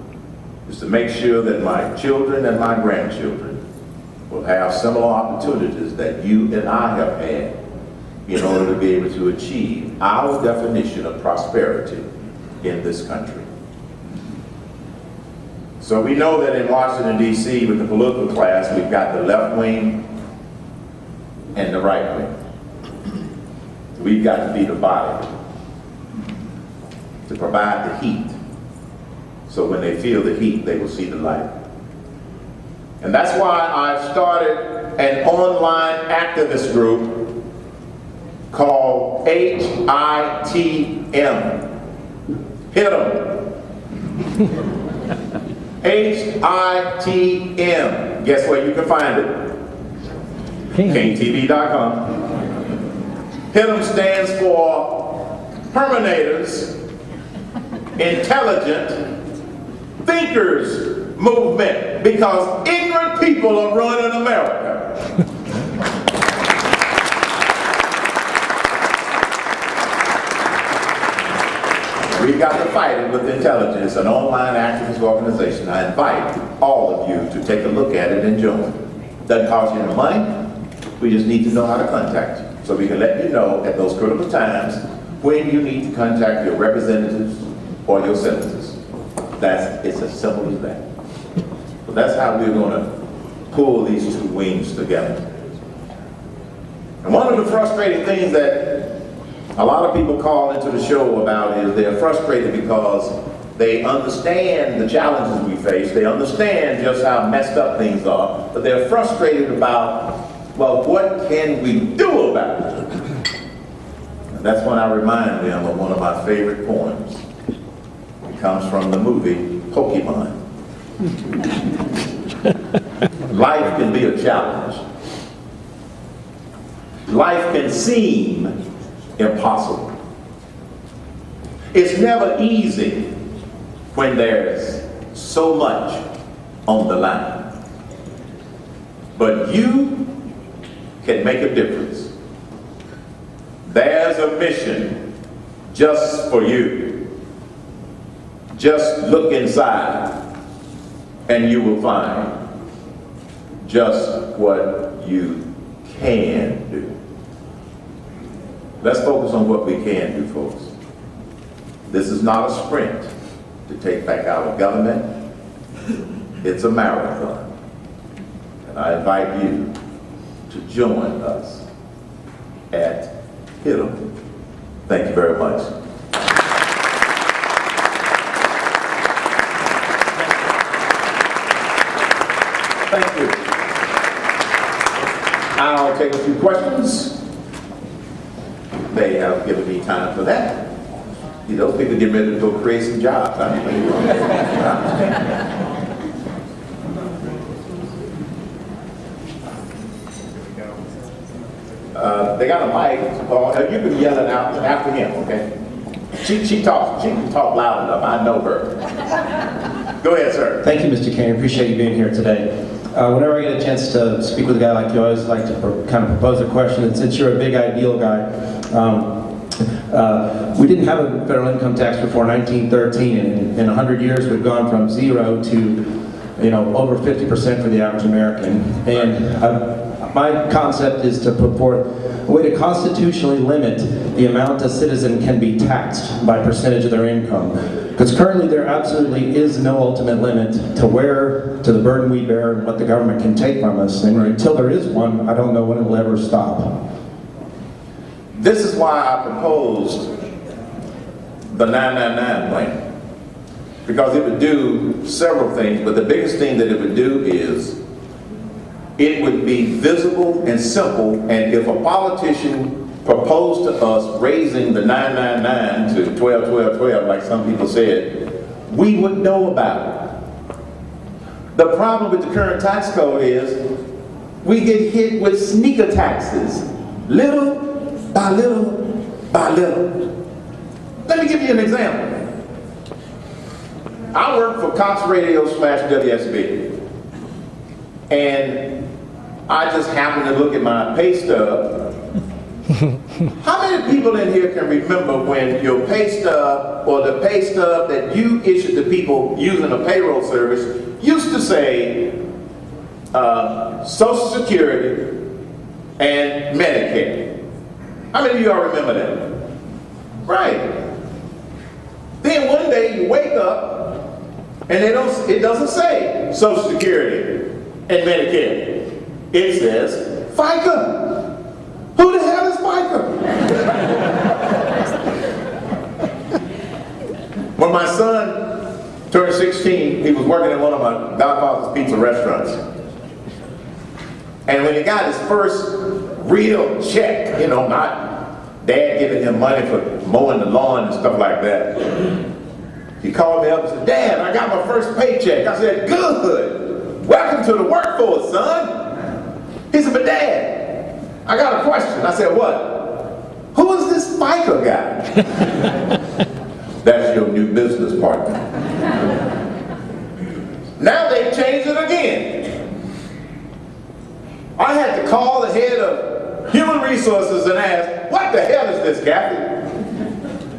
is to make sure that my children and my grandchildren will have similar opportunities that you and I have had in order to be able to achieve our definition of prosperity in this country. So we know that in Washington, D.C., with the political class, we've got the left wing and the right wing. We've got to be the body to provide the heat. So when they feel the heat, they will see the light. And that's why I've started an online activist group called HITM. Hit 'em. HITM. Guess where you can find it? KingTV.com. HITM stands for Herminators Intelligent Thinkers Movement, because ignorant people are running America. We've got to fight it with intelligence, an online activist organization. I invite all of you to take a look at it and join. Doesn't cost you any money. We just need to know how to contact you, so we can let you know at those critical times when you need to contact your representatives or your senators. It's as simple as that. So that's how we're going to pull these two wings together. And one of the frustrating things that a lot of people call into the show about is they're frustrated because they understand the challenges we face, they understand just how messed up things are, but they're frustrated about, well, what can we do about it? And that's when I remind them of one of my favorite poems. It comes from the movie Pokemon. Life can be a challenge. Life can seem impossible. It's never easy when there's so much on the line. But you can make a difference. There's a mission just for you. Just look inside and you will find just what you can do. Let's focus on what we can do, folks. This is not a sprint to take back our government. It's a marathon. And I invite you to join us at Hill. Thank you very much. Thank you. I'll take a few questions. They have given me time for that. See, those people get ready to go create some jobs. They got a mic, Paul. You can yell it out after him, okay? She can talk loud enough. I know her. Go ahead, sir. Thank you, Mr. King. I appreciate you being here today. Whenever I get a chance to speak with a guy like you, I always like to kind of propose a question. And since you're a big ideal guy, we didn't have a federal income tax before 1913, and in 100 years we've gone from 0 to, over 50% for the average American. And my concept is to put forth a way to constitutionally limit the amount a citizen can be taxed by percentage of their income. Because currently there absolutely is no ultimate limit to the burden we bear and what the government can take from us. And until there is one, I don't know when it will ever stop. This is why I proposed the 999 plan. Because it would do several things, but the biggest thing that it would do is it would be visible and simple, and if a politician proposed to us raising the 999 to 12, 12, 12, like some people said, we would know about it. The problem with the current tax code is we get hit with sneaker taxes, little by little by little. Let me give you an example. I work for Cox Radio / WSB, and I just happened to look at my pay stub. How many people in here can remember when your pay stub or the pay stub that you issued to people using a payroll service used to say Social Security and Medicare? How many of y'all remember that? Right. Then one day you wake up and it doesn't say Social Security and Medicare. It says FICA. Who the hell is FICA? When my son turned 16, he was working at one of my Godfather's Pizza restaurants. And when he got his first real check, not dad giving him money for mowing the lawn and stuff like that, he called me up and said, "Dad, I got my first paycheck." I said, "Good. Welcome to the workforce, son." He said, "But Dad, I got a question." I said, "What?" "Who is this FICA guy?" "That's your new business partner." Now they've changed it again. I had to call the head of human resources and ask, "What the hell is this, Kathy?"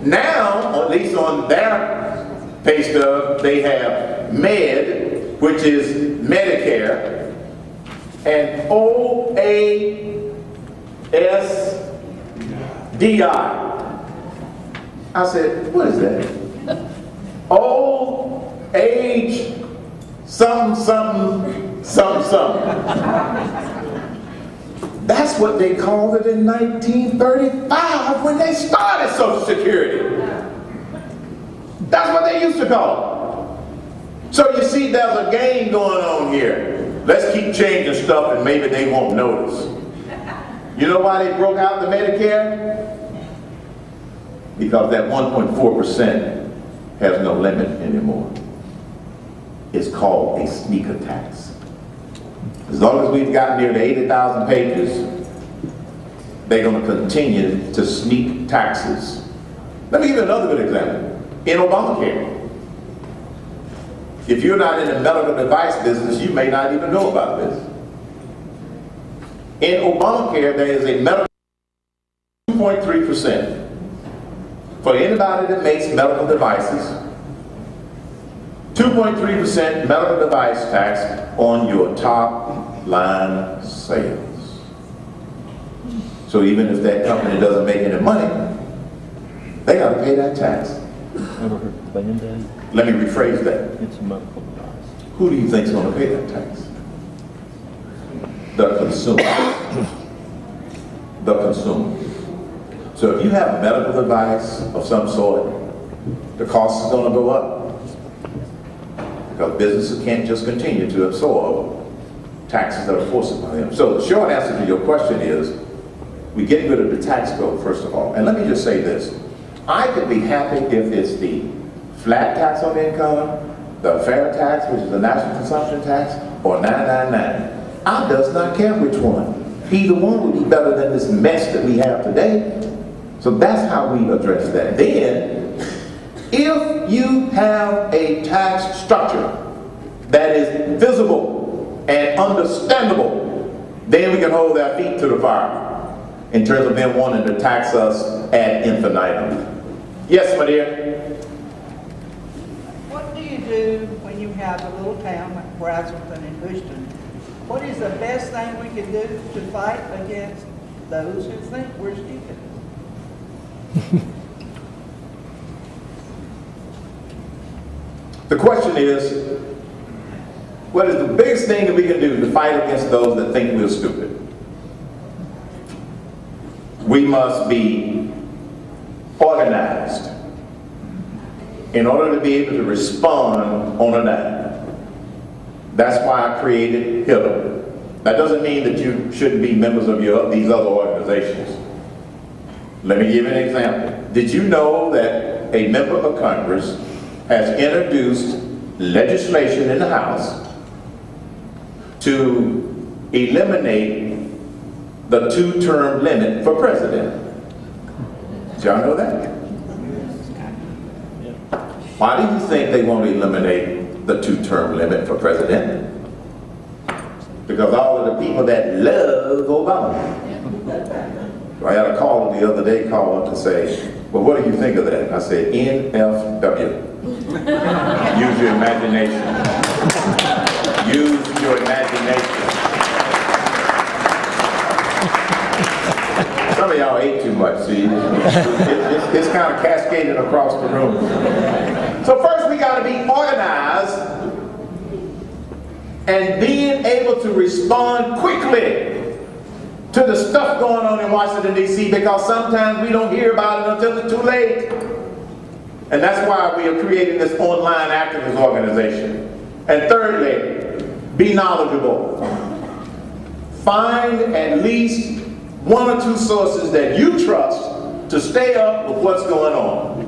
Now, at least on their pay stub, they have MED, which is Medicare, and OASDI. I said, "What is that?" "Old age something. That's what they called it in 1935 when they started Social Security. That's what they used to call it. So you see, there's a game going on here. Let's keep changing stuff and maybe they won't notice. You know why they broke out the Medicare? Because that 1.4% has no limit anymore. It's called a sneaker tax. As long as we've gotten near the 80,000 pages, they're going to continue to sneak taxes. Let me give you another good example. In Obamacare, if you're not in the medical device business, you may not even know about this. In Obamacare, there is a medical 2.3% for anybody that makes medical devices. 2.3% medical device tax on your top line sales. So even if that company doesn't make any money, they got to pay that tax. Ever heard of Band-Aid? Let me rephrase that. It's a medical device. Who do you think is going to pay that tax? The consumer. The consumer. So if you have a medical device of some sort, the cost is going to go up. Because businesses can't just continue to absorb taxes that are forced upon them. So the short answer to your question is, we get rid of the tax code, first of all. And let me just say this. I could be happy if it's the flat tax on income, the fair tax, which is the national consumption tax, or 999. I does not care which one. Either one would be better than this mess that we have today. So that's how we address that. Then, if you have a tax structure that is visible and understandable, then we can hold our feet to the fire in terms of them wanting to tax us ad infinitum. Yes, my dear? What do you do when you have a little town like Brazelton and Bushton? What is the best thing we can do to fight against those who think we're stupid? The question is, what is the biggest thing that we can do to fight against those that think we're stupid? We must be organized in order to be able to respond on a dime. That's why I created HILA. That doesn't mean that you shouldn't be members of these other organizations. Let me give you an example. Did you know that a member of Congress has introduced legislation in the House to eliminate the two-term limit for president? Did y'all know that? Why do you think they want to eliminate the two-term limit for president? Because all of the people that love Obama. So I had a caller the other day call up to say, well, what do you think of that? I said, NFW. Use your imagination. Use your imagination. Some of y'all ate too much, see? It's kind of cascaded across the room. So first we got to be organized and being able to respond quickly to the stuff going on in Washington, D.C., because sometimes we don't hear about it until it's too late. And that's why we are creating this online activist organization. And thirdly, be knowledgeable. Find at least one or two sources that you trust to stay up with what's going on.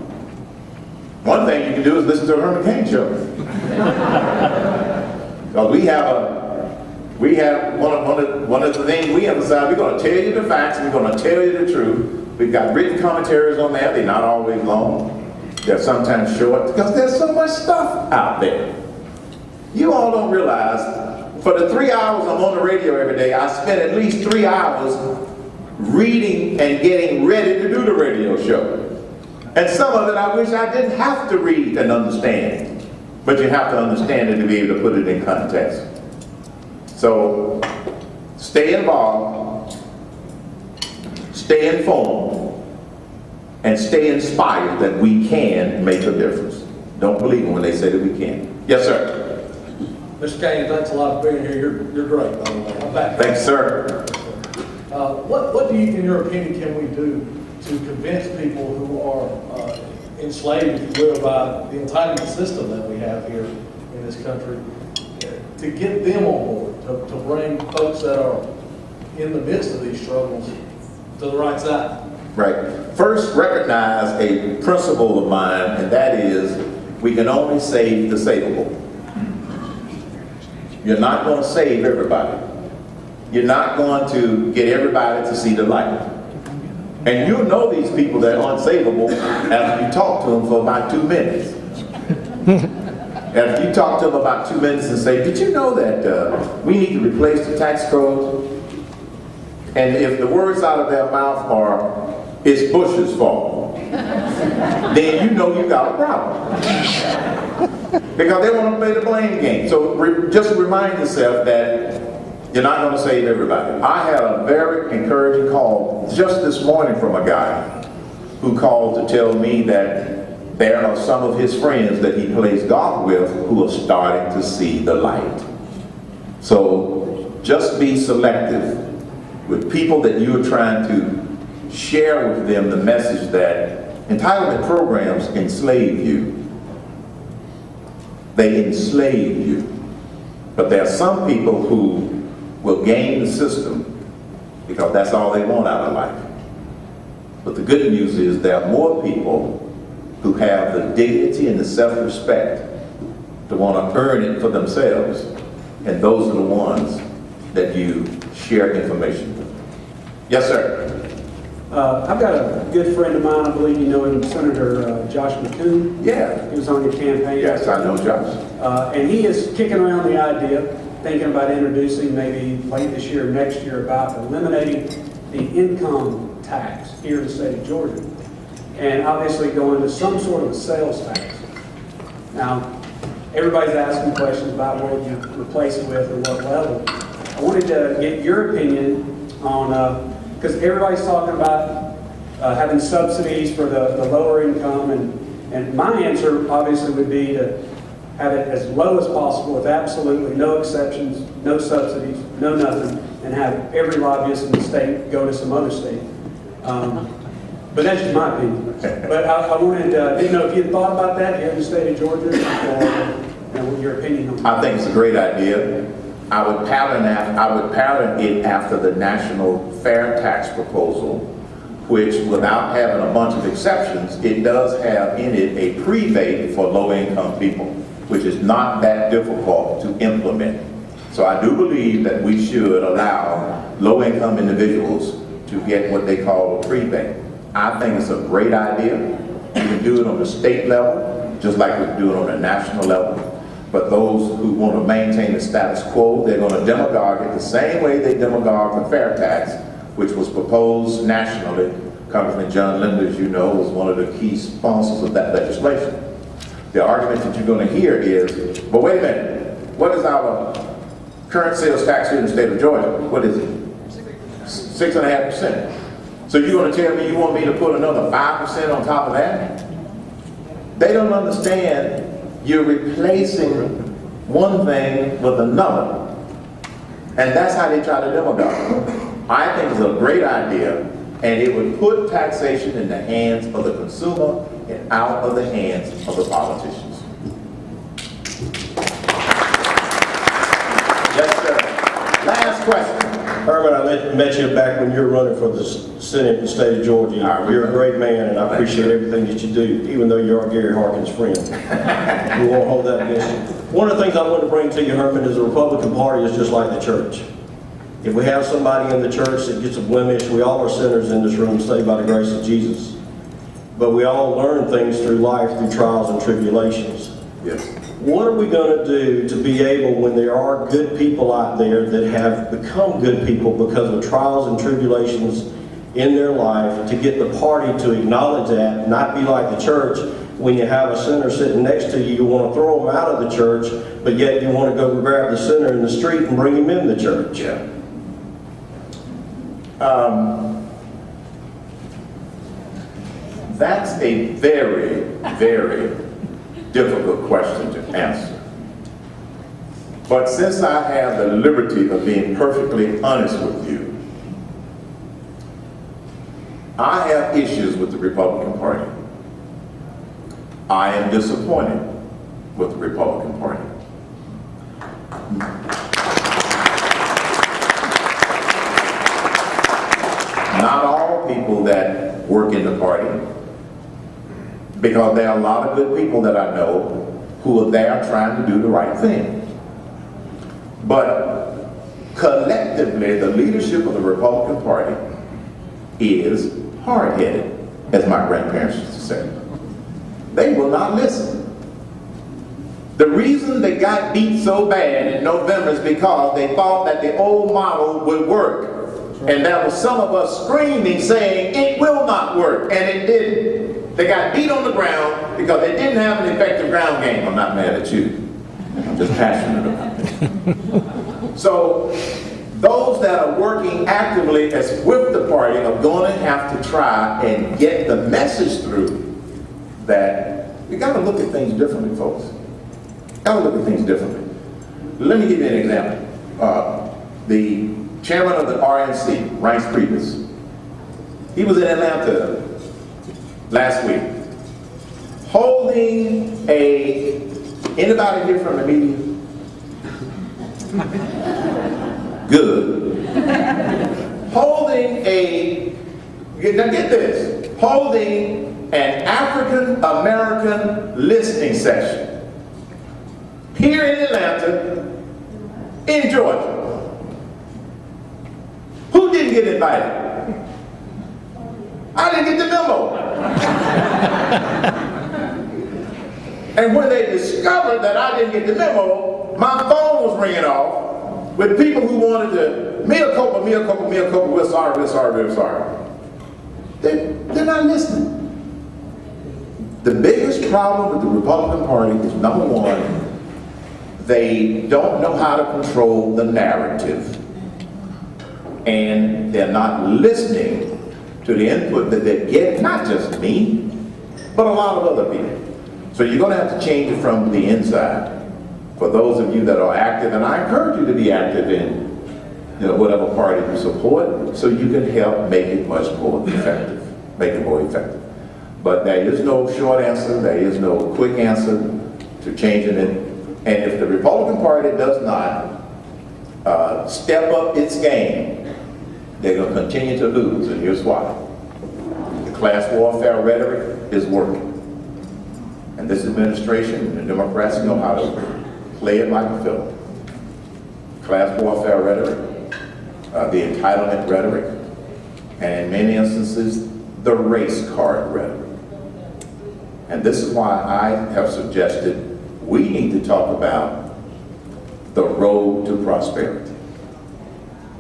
One thing you can do is listen to a Herman Cain show. Because we have one of the things we emphasize, we're going to tell you the facts, we're going to tell you the truth. We've got written commentaries on there, they're not always long. They're sometimes short, because there's so much stuff out there. You all don't realize, for the 3 hours I'm on the radio every day, I spend at least 3 hours reading and getting ready to do the radio show. And some of it I wish I didn't have to read and understand. But you have to understand it to be able to put it in context. So, stay involved, stay informed, and stay inspired that we can make a difference. Don't believe them when they say that we can. Yes, sir. Mr. Cain, thanks a lot for being here. You're great, by the way. I'm back. Thanks, sir. What do you, in your opinion, can we do to convince people who are enslaved, if you will, by the entitlement system that we have here in this country, to get them on board, to bring folks that are in the midst of these struggles to the right side? Right. First, recognize a principle of mine, and that is, we can only save the savable. You're not going to save everybody. You're not going to get everybody to see the light. And you'll know these people that are unsavable after you talk to them for about 2 minutes. After you talk to them about 2 minutes and say, did you know that we need to replace the tax code? And if the words out of their mouth are, it's Bush's fault, then you know you got a problem. Because they want to play the blame game. So just remind yourself that You're not going to save everybody. I had a very encouraging call just this morning from a guy who called to tell me that there are some of his friends that he plays golf with who are starting to see the light. So just be selective with people that you're trying to share with them the message that entitlement programs enslave you. They enslave you. But there are some people who will game the system because that's all they want out of life. But the good news is there are more people who have the dignity and the self-respect to want to earn it for themselves, and those are the ones that you share information with. Yes, sir. I've got a good friend of mine, I believe you know him, Senator Josh McCoon. Yeah. He was on your campaign. Yes, I know Josh. And he is kicking around the idea, thinking about introducing maybe late this year or next year about eliminating the income tax here in the state of Georgia. And obviously going to some sort of a sales tax. Now, everybody's asking questions about what you replace it with or what level. I wanted to get your opinion on, because everybody's talking about having subsidies for the lower income, and my answer obviously would be to have it as low as possible with absolutely no exceptions, no subsidies, no nothing, and have every lobbyist in the state go to some other state. But that's just my opinion. But I wanted, didn't know if you had thought about that here in the state of Georgia, or what your opinion on that. I think it's a great idea. I would pattern it after the national fair tax proposal, which, without having a bunch of exceptions, it does have in it a prebate for low-income people, which is not that difficult to implement. So I do believe that we should allow low-income individuals to get what they call a prebate. I think it's a great idea. You can do it on the state level, just like we can do it on a national level. But those who want to maintain the status quo, they're going to demagogue it the same way they demagogue the fair tax, which was proposed nationally. Congressman John Linder, as you know, was one of the key sponsors of that legislation. The argument that you're going to hear is, but wait a minute, what is our current sales tax here in the state of Georgia? What is it? 6.5%. So you're going to tell me you want me to put another 5% on top of that? They don't understand you're replacing one thing with another. And that's how they try to demagogue. I think it's a great idea, and it would put taxation in the hands of the consumer and out of the hands of the politicians. Yes, sir. Last question. Herman, I met you back when you were running for the Senate in the state of Georgia. You're a great man, and I appreciate everything that you do, even though you are Gary Harkin's friend. We won't hold that against you. One of the things I want to bring to you, Herman, is the Republican Party is just like the church. If we have somebody in the church that gets a blemish, we all are sinners in this room, saved by the grace of Jesus. But we all learn things through life, through trials and tribulations. Yes. What are we going to do to be able, when there are good people out there that have become good people because of trials and tribulations in their life, to get the party to acknowledge that, not be like the church? When you have a sinner sitting next to you, you want to throw them out of the church, but yet you want to go grab the sinner in the street and bring him in the church. Yeah. That's a very, very difficult question to answer. But since I have the liberty of being perfectly honest with you, I have issues with the Republican Party. I am disappointed with the Republican Party. Not all people that work in the party, because there are a lot of good people that I know who are there trying to do the right thing. But collectively, the leadership of the Republican Party is hard-headed, as my grandparents used to say. They will not listen. The reason they got beat so bad in November is because they thought that the old model would work. And there was some of us screaming, saying, it will not work, and it didn't. They got beat on the ground because they didn't have an effective ground game. I'm not mad at you. I'm just passionate about it. So those that are working actively as with the party are going to have to try and get the message through that we got to look at things differently, folks. Got to look at things differently. Let me give you an example. The chairman of the RNC, Reince Priebus, he was in Atlanta last week holding anybody here from the media? Good. Holding now get this, holding an African American listening session here in Atlanta, in Georgia. Who didn't get invited? I didn't get the memo. And when they discovered that I didn't get the memo, my phone was ringing off with people who wanted to, mea culpa, we're sorry. They're not listening. The biggest problem with the Republican Party is, number one, they don't know how to control the narrative. And they're not listening to the input that they get, not just me, but a lot of other people. So you're going to have to change it from the inside. For those of you that are active, and I encourage you to be active in whatever party you support, so you can help make it much more effective, make it more effective. But there is no short answer, there is no quick answer to changing it. And if the Republican Party does not step up its game, they're going to continue to lose, and here's why. The class warfare rhetoric is working. And this administration and the Democrats know how to play it like a fiddle. Class warfare rhetoric, the entitlement rhetoric, and in many instances, the race card rhetoric. And this is why I have suggested we need to talk about the road to prosperity,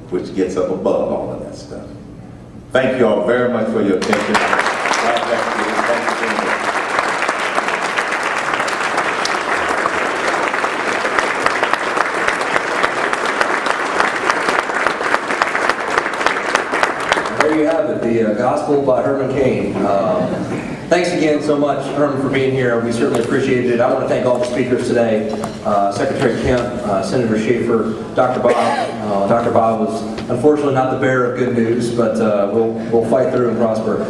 which gets up above all of that stuff. Thank you all very much for your attention. God bless you. Thank you very much. There you have it, the Gospel by Herman Cain. Thanks again so much, Herman, for being here. We certainly appreciated it. I want to thank all the speakers today, Secretary Kemp, Senator Schaefer, Dr. Bob. Dr. Bob was unfortunately not the bearer of good news, but we'll fight through and prosper.